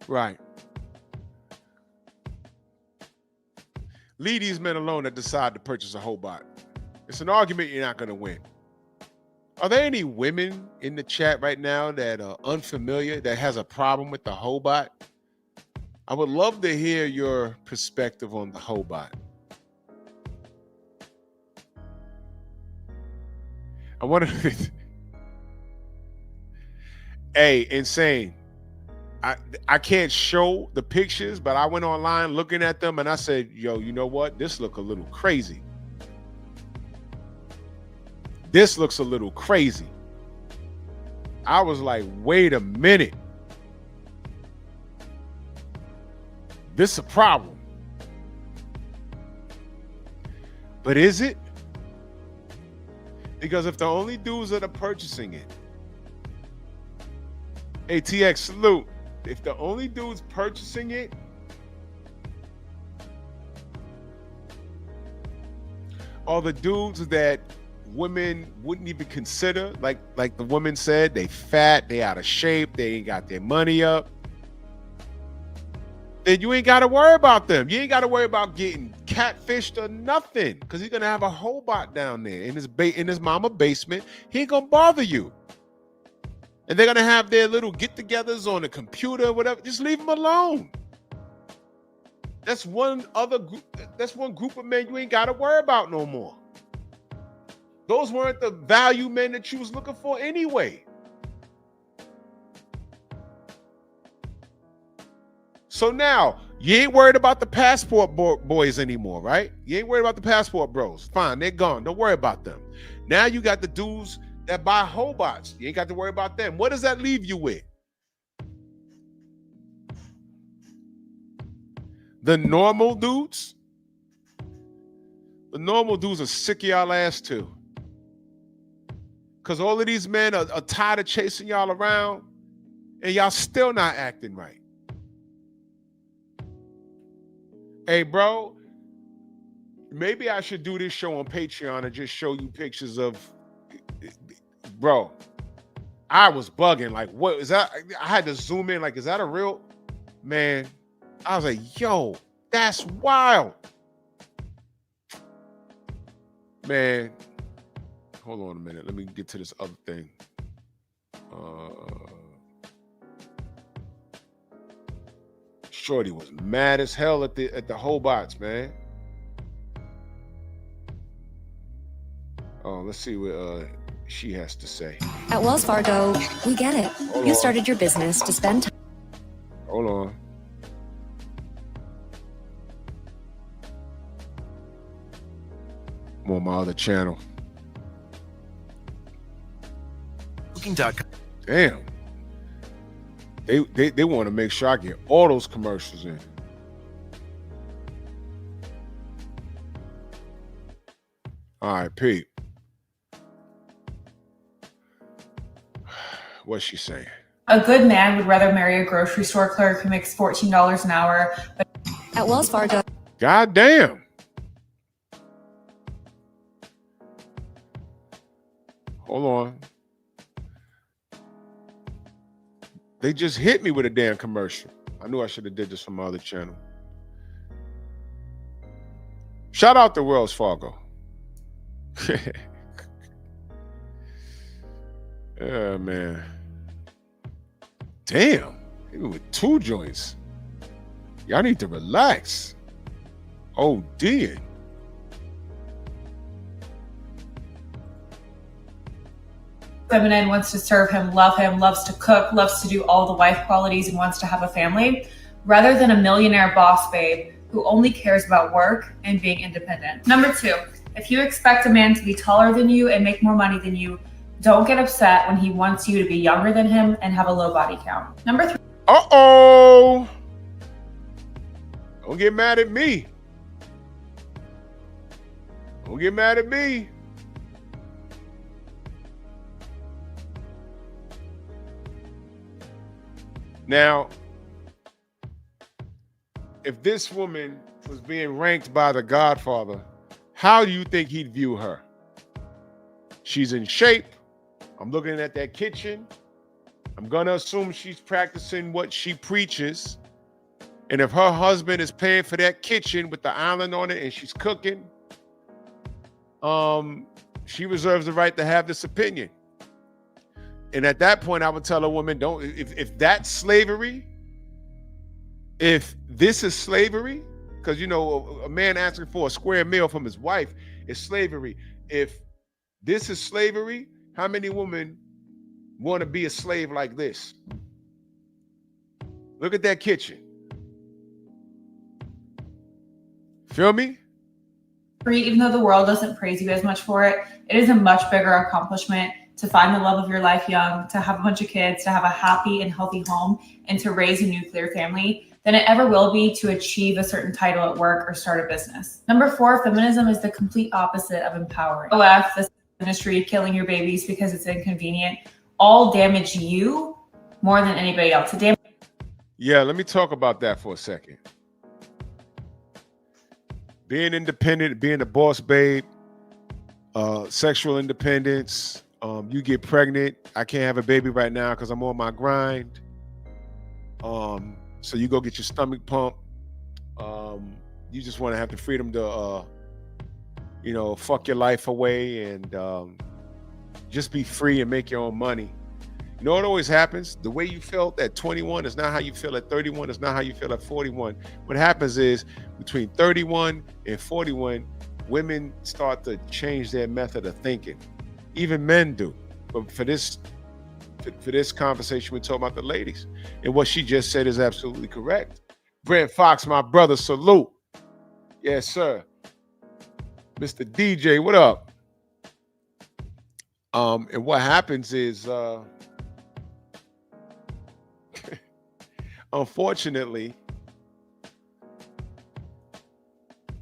right. Leave these men alone that decide to purchase a Hobart. It's an argument you're not going to win. Are there any women in the chat right now that are unfamiliar, that has a problem with the Hobart? I would love to hear your perspective on the Hobart. I wonder if hey, insane. I can't show the pictures, but I went online looking at them and I said, yo, you know what? This look a little crazy. This looks a little crazy. I was like, wait a minute. This is a problem. But is it? Because if the only dudes that are purchasing it, ATX salute. If the only dudes purchasing it are the dudes that women wouldn't even consider, like the woman said, they fat, they out of shape, they ain't got their money up, then you ain't got to worry about them. You ain't got to worry about getting catfished or nothing, because he's gonna have a Hobart down there in his mama basement. He ain't gonna bother you. And they're gonna have their little get-togethers on the computer, or whatever. Just leave them alone. That's one other group. That's one group of men you ain't got to worry about no more. Those weren't the value men that you was looking for anyway. So now you ain't worried about the passport boys anymore, right? You ain't worried about the passport bros. Fine, they're gone. Don't worry about them. Now you got the dudes that buy Hobarts. You ain't got to worry about them. What does that leave you with? The normal dudes? The normal dudes are sick of y'all ass too. Because all of these men are tired of chasing y'all around and y'all still not acting right. Hey, bro, maybe I should do this show on Patreon and just show you pictures of... Bro, I was bugging. Like, what is that? I had to zoom in. Like, is that a real man? I was like, yo, that's wild. Man, hold on a minute. Let me get to this other thing. Shorty was mad as hell at the Hobarts, man. Oh, let's see what she has to say.
At Wells Fargo, we get it. You started your business to spend time.
Hold on. I'm on my other channel.
Booking.com.
Damn. They want to make sure I get all those commercials in. All right, Pete. What's she saying?
A good man would rather marry a grocery store clerk who makes $14 an hour.
At Wells Fargo.
God damn. Hold on. They just hit me with a damn commercial. I knew I should have did this from my other channel. Shout out to Wells Fargo. Yeah, man. Damn, even with 2 joints. Y'all need to relax. Oh, dear.
Feminine, wants to serve him, love him, loves to cook, loves to do all the wife qualities, and wants to have a family, rather than a millionaire boss babe who only cares about work and being independent. Number 2, if you expect a man to be taller than you and make more money than you, don't get upset when he wants you to be younger than him and have a low body count. Number 3.
Uh-oh. Don't get mad at me. Don't get mad at me. Now, if this woman was being ranked by the Godfather, how do you think he'd view her? She's in shape. I'm looking at that kitchen. I'm going to assume she's practicing what she preaches. And if her husband is paying for that kitchen with the island on it and she's cooking, she reserves the right to have this opinion. And at that point, I would tell a woman, don't, if that's slavery, if this is slavery, because, you know, a man asking for a square meal from his wife is slavery. If this is slavery, how many women want to be a slave like this? Look at that kitchen. Feel me?
Even though the world doesn't praise you as much for it, it is a much bigger accomplishment to find the love of your life young, to have a bunch of kids, to have a happy and healthy home, and to raise a nuclear family than it ever will be to achieve a certain title at work or start a business. Number 4, feminism is the complete opposite of empowering. OF, the industry, killing your babies because it's inconvenient, all damage you more than anybody else.
Yeah, let me talk about that for a second. Being independent, being a boss babe, sexual independence, you get pregnant. I can't have a baby right now because I'm on my grind. So you go get your stomach pumped. You just want to have the freedom to, fuck your life away and just be free and make your own money. You know what always happens? The way you felt at 21 is not how you feel at 31. It's not how you feel at 41. What happens is between 31 and 41, women start to change their method of thinking. Even men do. But for this conversation, we're talking about the ladies. And what she just said is absolutely correct. Brent Fox, my brother, salute. Yes, sir. Mr. DJ, what up? And what happens is, unfortunately,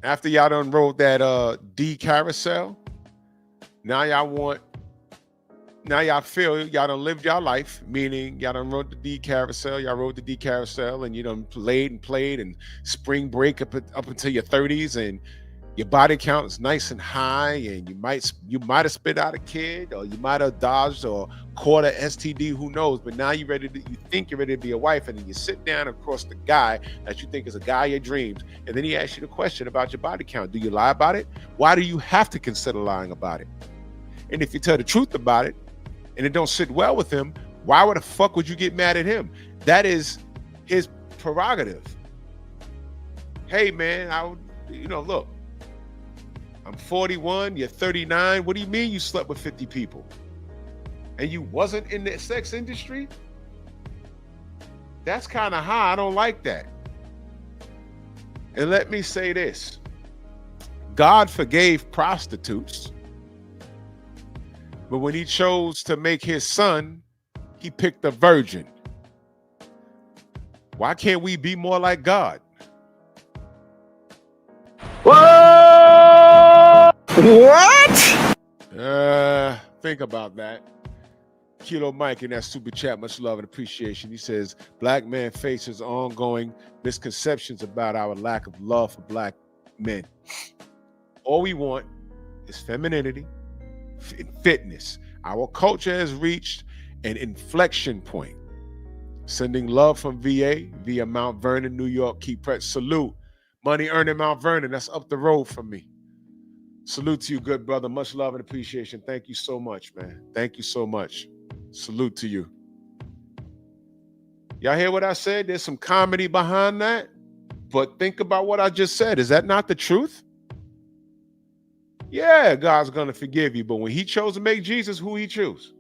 after y'all done rode that D carousel, now y'all feel y'all done lived y'all life, meaning y'all done rode the D carousel, and you done played and spring break up until your 30s, and your body count is nice and high, and you might have spit out a kid, or you might have dodged or caught a STD, who knows? But now you think you're ready to be a wife, and then you sit down across the guy that you think is a guy of your dreams, and then he asks you the question about your body count. Do you lie about it? Why do you have to consider lying about it? And if you tell the truth about it, and it don't sit well with him, why the fuck would you get mad at him? That is his prerogative. Hey man, look, I'm 41, you're 39. What do you mean you slept with 50 people? And you wasn't in the sex industry? That's kind of high. I don't like that. And let me say this. God forgave prostitutes, but when he chose to make his son, he picked a virgin. Why can't we be more like God?
What?
Think about that. Kilo Mike in that super chat, much love and appreciation. He says, black man faces ongoing misconceptions about our lack of love for black men. All we want is femininity and fitness. Our culture has reached an inflection point. Sending love from VA via Mount Vernon, New York. Keep press. Salute. Money earning Mount Vernon. That's up the road from me. Salute to you, good brother. Much love and appreciation. Thank you so much, man. Thank you so much. Salute to you. Y'all hear what I said? There's some comedy behind that. But think about what I just said. Is that not the truth? Yeah, God's going to forgive you. But when he chose to make Jesus, who he chose?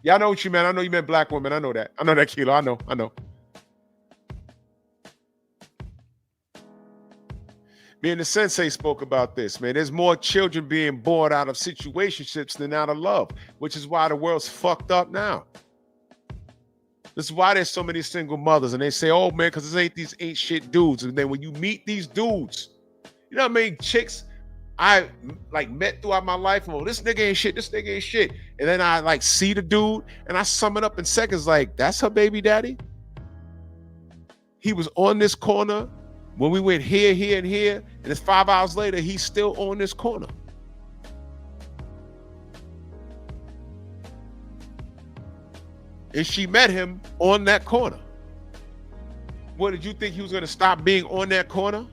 Yeah, I know what you meant. I know you meant black women. I know that. I know that, Kilo. I know. Me and the sensei spoke about this, man. There's more children being born out of situationships than out of love, which is why the world's fucked up now. This is why there's so many single mothers, and they say, oh, man, because these ain't shit dudes. And then when you meet these dudes, you know what I mean? Chicks I like met throughout my life. Oh, this nigga ain't shit. And then I like see the dude and I sum it up in seconds like, that's her baby daddy? He was on this corner when we went here, and here, and it's 5 hours later, he's still on this corner. And she met him on that corner. What, did you think he was going to stop being on that corner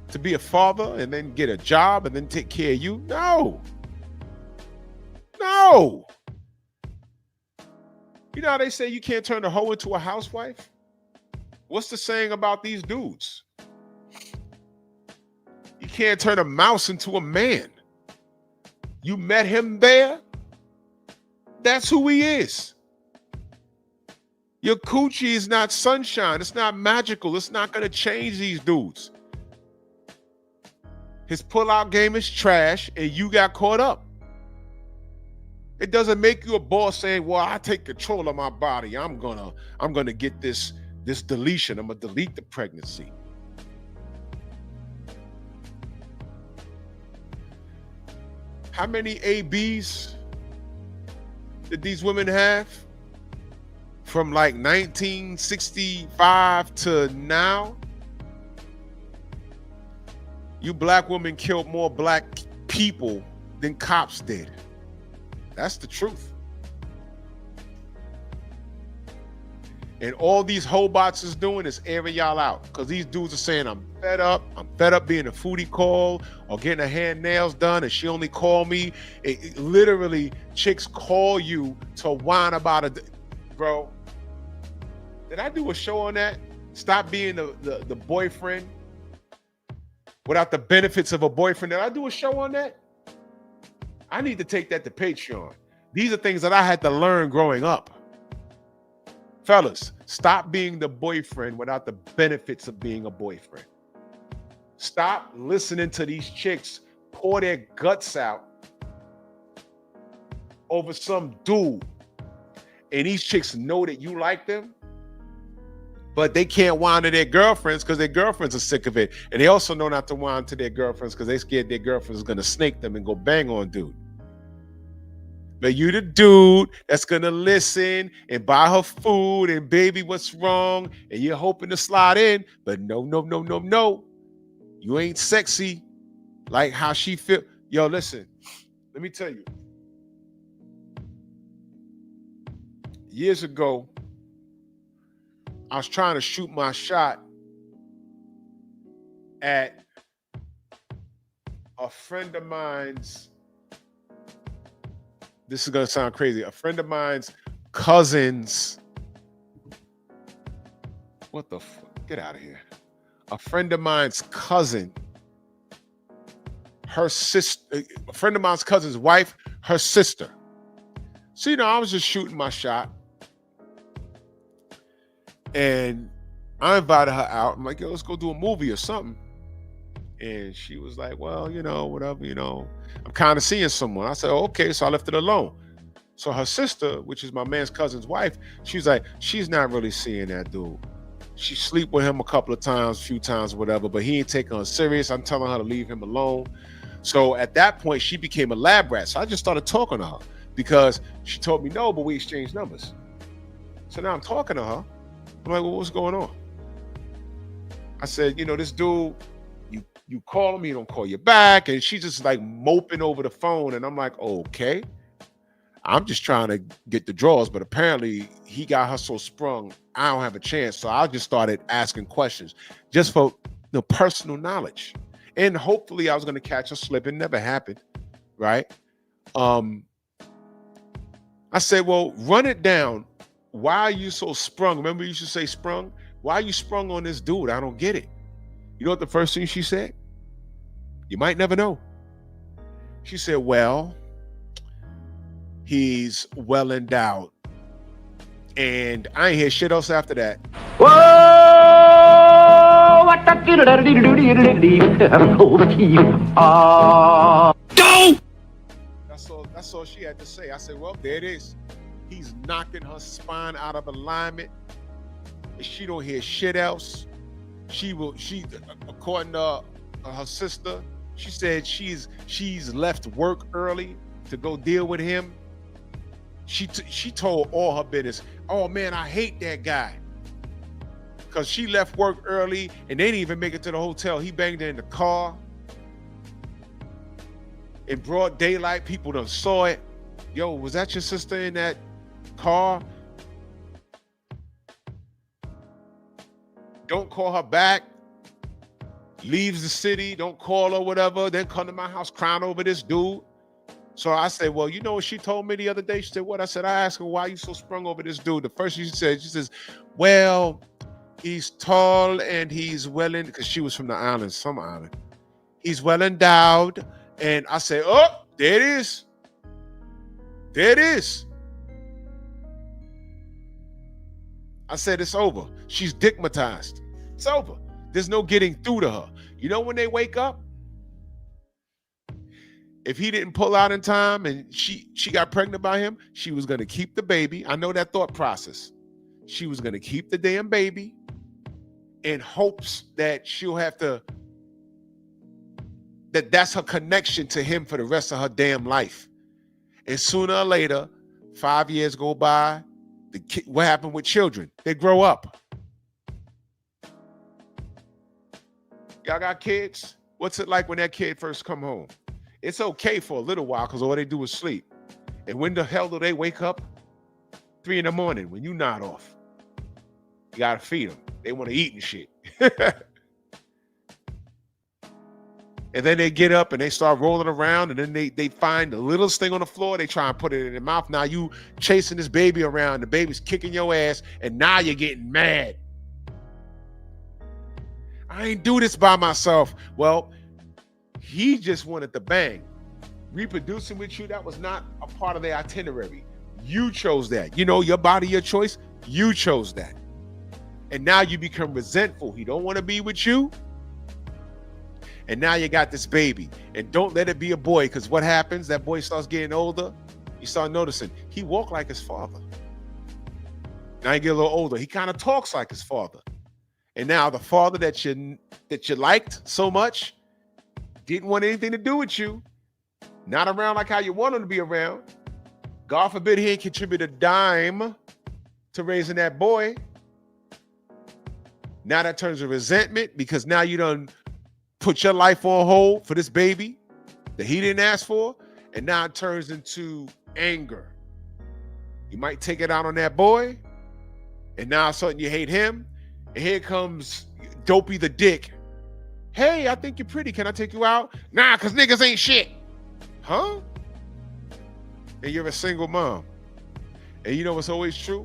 to be a father and then get a job and then take care of you? No. You know how they say you can't turn a hoe into a housewife? What's the saying about these dudes? You can't turn a mouse into a man. You met him there? That's who he is. Your coochie is not sunshine. It's not magical. It's not going to change these dudes. His pull-out game is trash, and you got caught up. It doesn't make you a boss saying, well, I take control of my body. I'm gonna get this deletion. I'm gonna delete the pregnancy. How many ABs did these women have from like 1965 to now? You black women killed more black people than cops did. That's the truth. And all these hobots is doing is airing y'all out, because these dudes are saying, I'm fed up being a foodie call or getting her hair and nails done, and she only call me. It literally, chicks call you to whine about it. Bro, did I do a show on that? Stop being the boyfriend without the benefits of a boyfriend. Did I do a show on that? I need to take that to Patreon. These are things that I had to learn growing up. Fellas, stop being the boyfriend without the benefits of being a boyfriend. Stop listening to these chicks pour their guts out over some dude. And these chicks know that you like them, but they can't whine to their girlfriends because their girlfriends are sick of it. And they also know not to whine to their girlfriends because they scared their girlfriends are going to snake them and go bang on dude. But you the dude that's going to listen and buy her food and baby, what's wrong? And you're hoping to slide in, but no. You ain't sexy like how she feel. Yo, listen, let me tell you. Years ago, I was trying to shoot my shot at a friend of mine's. This is going to sound crazy. A friend of mine's cousin's. What the fuck? Get out of here. A friend of mine's cousin. Her sister. A friend of mine's cousin's wife. Her sister. So, you know, I was just shooting my shot. And I invited her out. I'm like, yo, let's go do a movie or something. And she was like, well, you know, whatever, you know, I'm kind of seeing someone. I said, oh, okay. So I left it alone. So her sister, which is my man's cousin's wife, she's like, she's not really seeing that dude. She sleep with him a couple of times, few times, whatever, but he ain't taking her serious. I'm telling her to leave him alone. So at that point, she became a lab rat. So I just started talking to her because she told me no, but we exchanged numbers. So now I'm talking to her. I'm like, well, what's going on? I said, you know, this dude, you call him, he don't call you back. And she's just like moping over the phone. And I'm like, okay, I'm just trying to get the draws. But apparently he got her so sprung, I don't have a chance. So I just started asking questions just for personal knowledge. And hopefully I was going to catch a slip. It never happened, right? I said, well, run it down why are you so sprung? Remember you used to say sprung? Why are you sprung on this dude? I don't get it. You know what the first thing she said? You might never know. She said, well, he's well endowed. And I ain't hear shit else after that.
Whoa! What the
That's all she had to say. I said, well, there it is. He's knocking her spine out of alignment. And she don't hear shit else. She according to her sister, she said she's left work early to go deal with him. She told all her business. Oh man, I hate that guy. Because she left work early and they didn't even make it to the hotel. He banged her in the car. In broad daylight, people done saw it. Yo, was that your sister in that car? Don't call her back. Leaves the city, don't call her, whatever. Then come to my house crying over this dude. So I said, well, you know what she told me the other day? She said, what? I said, I asked her, why are you so sprung over this dude? The first thing she says, well, he's tall and he's because she was from the island, some island. He's well endowed. And I said, oh, there it is. There it is. I said, it's over. She's digmatized. It's over. There's no getting through to her. You know when they wake up? If he didn't pull out in time and she got pregnant by him, she was going to keep the baby. I know that thought process. She was going to keep the damn baby in hopes that she'll have to, that's her connection to him for the rest of her damn life. And sooner or later, 5 years go by, what happened with children? They grow up. Y'all got kids? What's it like when that kid first come home? It's okay for a little while because all they do is sleep. And when the hell do they wake up? 3 a.m. when you nod off. You gotta feed them. They want to eat and shit. And then they get up and they start rolling around and then they find the littlest thing on the floor. They try and put it in their mouth. Now you chasing this baby around. The baby's kicking your ass and now you're getting mad. I ain't do this by myself. Well, he just wanted to bang. Reproducing with you, that was not a part of their itinerary. You chose that. You know, your body, your choice. You chose that. And now you become resentful. He don't want to be with you. And now you got this baby. And don't let it be a boy, because what happens? That boy starts getting older. You start noticing he walked like his father. Now you get a little older. He kind of talks like his father. And now the father that you liked so much didn't want anything to do with you. Not around like how you want him to be around. God forbid he ain't contribute a dime to raising that boy. Now that turns to resentment because now you done put your life on hold for this baby that he didn't ask for. And now it turns into anger. You might take it out on that boy. And now suddenly you hate him. And here comes Dopey the dick. Hey, I think you're pretty. Can I take you out? Nah, because niggas ain't shit. Huh? And you're a single mom. And you know what's always true?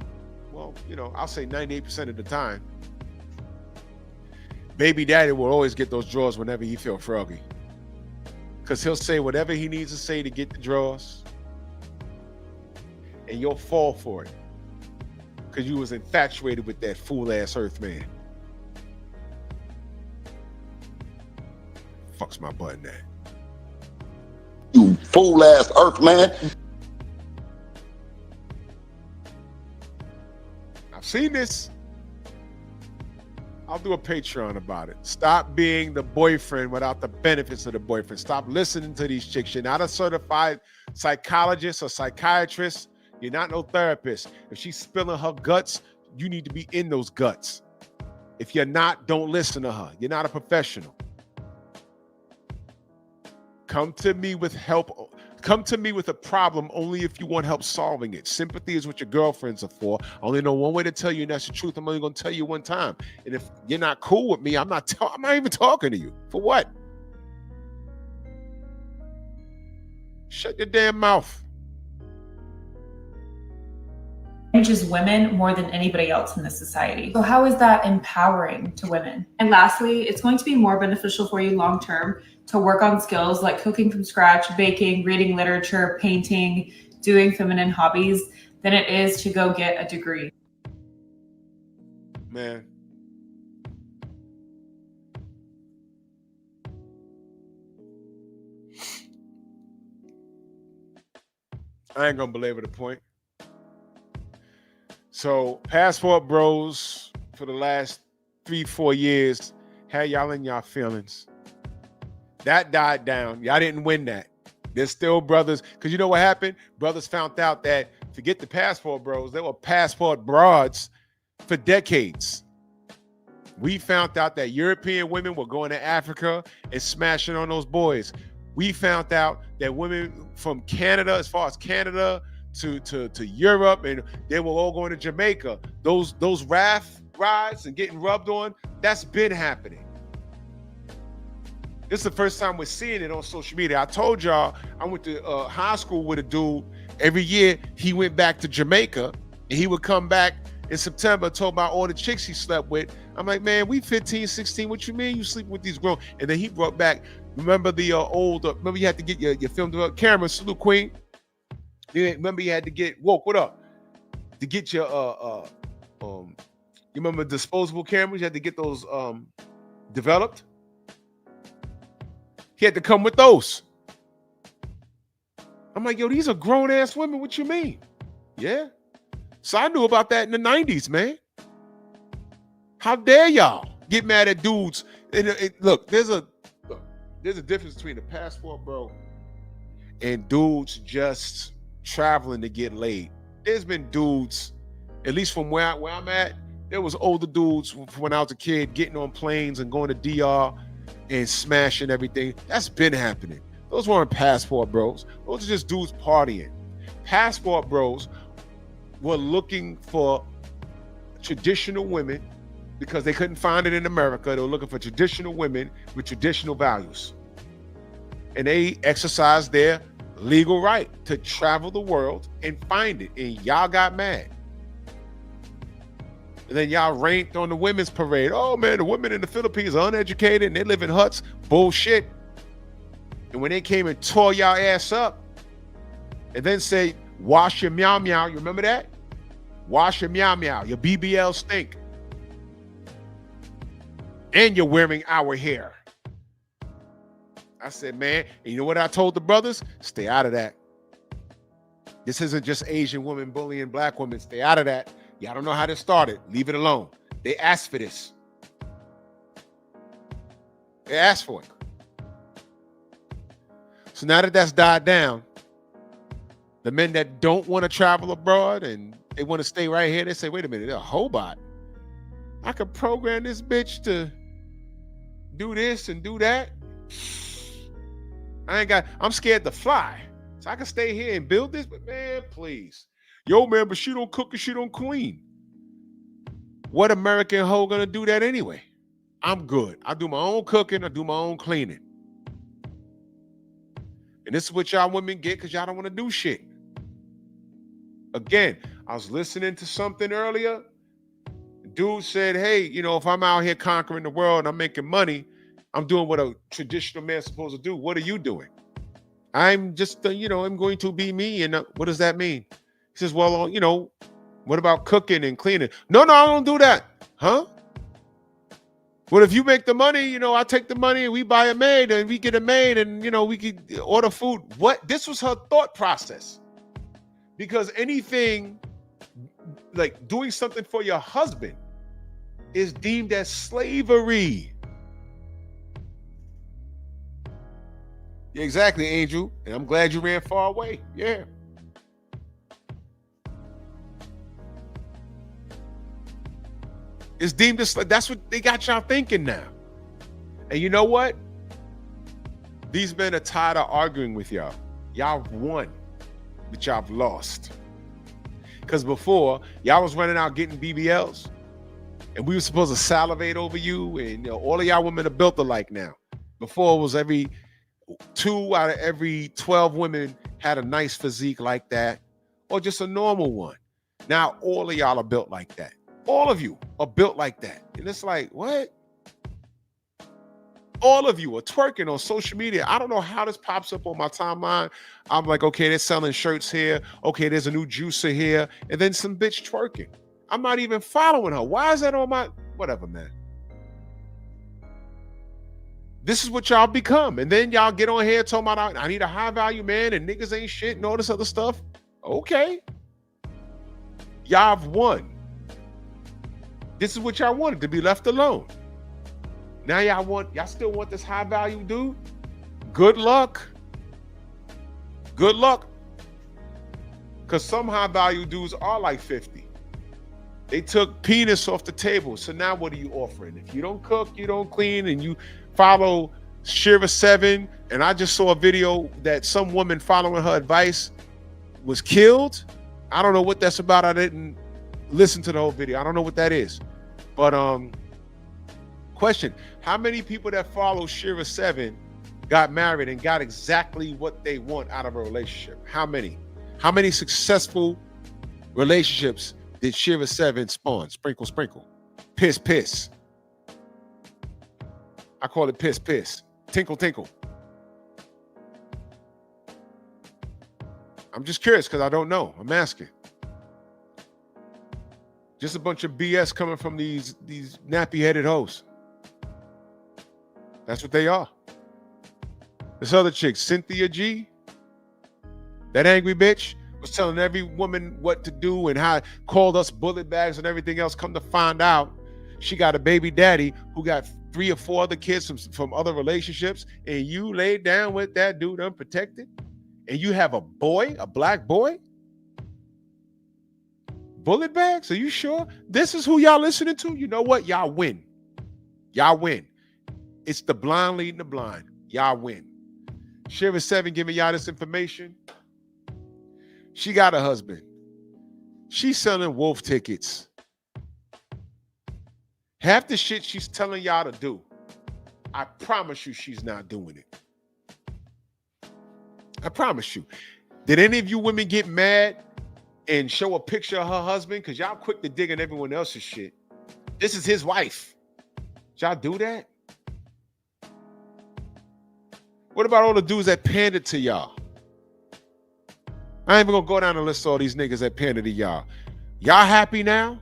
Well, you know, I'll say 98% of the time. Baby daddy will always get those drawers whenever he feel froggy. Because he'll say whatever he needs to say to get the drawers. And you'll fall for it. Because you was infatuated with that fool-ass earth man. Fucks my button that.
You fool-ass earth man.
I've seen this. I'll do a Patreon about it. Stop being the boyfriend without the benefits of the boyfriend. Stop listening to these chicks. You're not a certified psychologist or psychiatrist. You're not no therapist. If she's spilling her guts, you need to be in those guts. If you're not, don't listen to her. You're not a professional. Come to me with help. Come to me with a problem only if you want help solving it. Sympathy is what your girlfriends are for. I only know one way to tell you, and that's the truth. I'm only going to tell you one time. And if you're not cool with me, I'm not even talking to you. For what? Shut your damn mouth.
damages women more than anybody else in this society. So how is that empowering to women? And lastly, it's going to be more beneficial for you long-term to work on skills like cooking from scratch, baking, reading literature, painting, doing feminine hobbies than it is to go get a degree.
Man. I ain't gonna belabor the point. So passport bros for the last 3-4 years had y'all in y'all feelings. That died down. Y'all didn't win that. There's still brothers, because you know what happened? Brothers found out that, forget the passport bros, they were passport broads for decades. We found out that European women were going to Africa and smashing on those boys. We found out that women from Canada, as far as Canada to Europe, and they were all going to Jamaica. Those raft rides and getting rubbed on, that's been happening. This is the first time we're seeing it on social media. I told y'all I went to high school with a dude. Every year he went back to Jamaica and he would come back in September, talk about all the chicks he slept with. I'm like, man, we 15, 16. What you mean you sleeping with these grown? And then he brought back, remember the remember you had to get your film developed camera, salute queen. Remember you had to get, woke, what up? To get your, you remember disposable cameras? You had to get those developed. He had to come with those. I'm like, yo, these are grown-ass women. What you mean? Yeah. So I knew about that in the 90s, man. How dare y'all get mad at dudes? Look, there's a difference between a passport bro and dudes just traveling to get laid. There's been dudes, at least from where I'm at, there was older dudes when I was a kid getting on planes and going to DR and smashing everything. That's been happening. Those weren't passport bros. Those are just dudes partying. Passport bros were looking for traditional women because they couldn't find it in America. They were looking for traditional women with traditional values. And they exercised their legal right to travel the world and find it. And y'all got mad. And then y'all ranked on the women's parade. Oh man, the women in the Philippines are uneducated and they live in huts. Bullshit. And when they came and tore y'all ass up and then say, wash your meow meow. You remember that? Wash your meow meow. Your BBL stink. And you're wearing our hair. I said, man, and you know what I told the brothers? Stay out of that. This isn't just Asian women bullying black women. Stay out of that. Y'all don't know how this started. Leave it alone. They asked for this. They asked for it. So now that that's died down, the men that don't want to travel abroad and they want to stay right here, they say, wait a minute, they're a Hobart. I could program this bitch to do this and do that. I'm scared to fly. So I can stay here and build this, but man, please. Yo, man, but she don't cook and she don't clean. What American hoe gonna do that anyway? I'm good. I do my own cooking. I do my own cleaning. And this is what y'all women get because y'all don't want to do shit. Again, I was listening to something earlier. Dude said, hey, you know, if I'm out here conquering the world and I'm making money, I'm doing what a traditional man's supposed to do. What are you doing? I'm just, I'm going to be me. And what does that mean? He says, well, what about cooking and cleaning? No, I don't do that. Huh? Well, if you make the money, I take the money and we buy a maid and we get a maid and, we could order food. What? This was her thought process. Because anything like doing something for your husband is deemed as slavery. Yeah, exactly, Angel. And I'm glad you ran far away. Yeah. It's deemed as, that's what they got y'all thinking now. And you know what? These men are tired of arguing with y'all. Y'all won, but y'all lost. Because before, y'all was running out getting BBLs, and we were supposed to salivate over you, and all of y'all women are built alike now. Before, it was every 2 out of every 12 women had a nice physique like that, or just a normal one. Now all of y'all are built like that. All of you are built like that. And it's like, what? All of you are twerking on social media. I don't know how this pops up on my timeline. I'm like, okay, they're selling shirts here. Okay, there's a new juicer here. And then some bitch twerking. I'm not even following her. Why is that on my... Whatever, man. This is what y'all become. And then y'all get on here talking about, I need a high value man and niggas ain't shit and all this other stuff. Okay. Y'all have won. This is what y'all wanted, to be left alone. Now y'all still want this high value dude? Good luck. Good luck. Because some high value dudes are like 50. They took penis off the table. So now what are you offering? If you don't cook, you don't clean, and you follow Shira 7, and I just saw a video that some woman following her advice was killed. I don't know what that's about. I didn't listen to the whole video. I don't know what that is. But question, how many people that follow Shira 7 got married and got exactly what they want out of a relationship? How many? How many successful relationships did Shira 7 spawn? Sprinkle, sprinkle. Piss, piss. I call it piss, piss. Tinkle, tinkle. I'm just curious because I don't know. I'm asking. Just a bunch of BS coming from these nappy-headed hoes. That's what they are. This other chick, Cynthia G, that angry bitch, was telling every woman what to do and how called us bullet bags and everything else. Come to find out, she got a baby daddy who got 3 or 4 other kids from other relationships, and you laid down with that dude unprotected, and you have a boy, a black boy? Bullet bags? Are you sure? This is who y'all listening to? You know what? Y'all win. Y'all win. It's the blind leading the blind. Y'all win. Shira 7 giving y'all this information. She got a husband. She's selling wolf tickets. Half the shit she's telling y'all to do, I promise you she's not doing it. I promise you. Did any of you women get mad and show a picture of her husband? Because y'all quick to dig in everyone else's shit. This is his wife. Did y'all do that? What about all the dudes that pandered to y'all? I ain't even gonna go down and list all these niggas that pandered to y'all. Y'all happy now?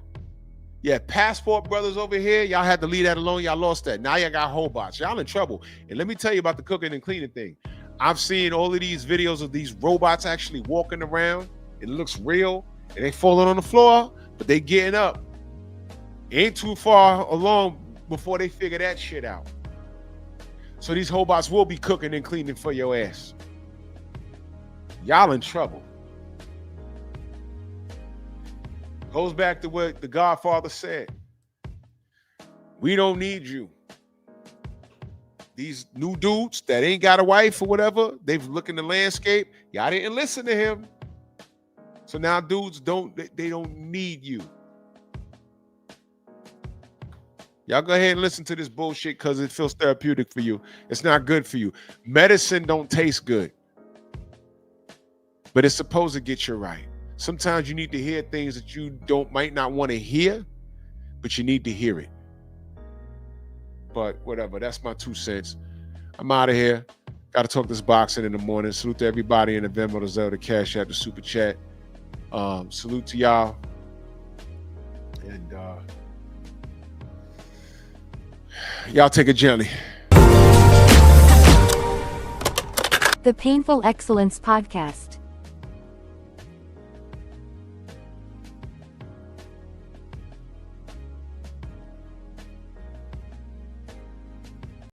Yeah, passport brothers over here, y'all had to leave that alone. Y'all lost that. Now y'all got robots. Y'all in trouble. And let me tell you about the cooking and cleaning thing. I've seen all of these videos of these robots actually walking around. It looks real. And they falling on the floor, but they getting up. Ain't too far along before they figure that shit out. So these robots will be cooking and cleaning for your ass. Y'all in trouble. Goes back to what the Godfather said. We don't need you. These new dudes that ain't got a wife or whatever, they've looked in the landscape. Y'all didn't listen to him. So now dudes they don't need you. Y'all go ahead and listen to this bullshit because it feels therapeutic for you. It's not good for you. Medicine don't taste good, but it's supposed to get you right. Sometimes you need to hear things that you might not want to hear, but you need to hear it. But whatever, that's my 2 cents. I'm out of here. Got to talk this boxing in the morning. Salute to everybody in the Venmo, the Zelle, the Cash App, the Super Chat. Salute to y'all. And y'all take it gently.
The Painful Excellence Podcast.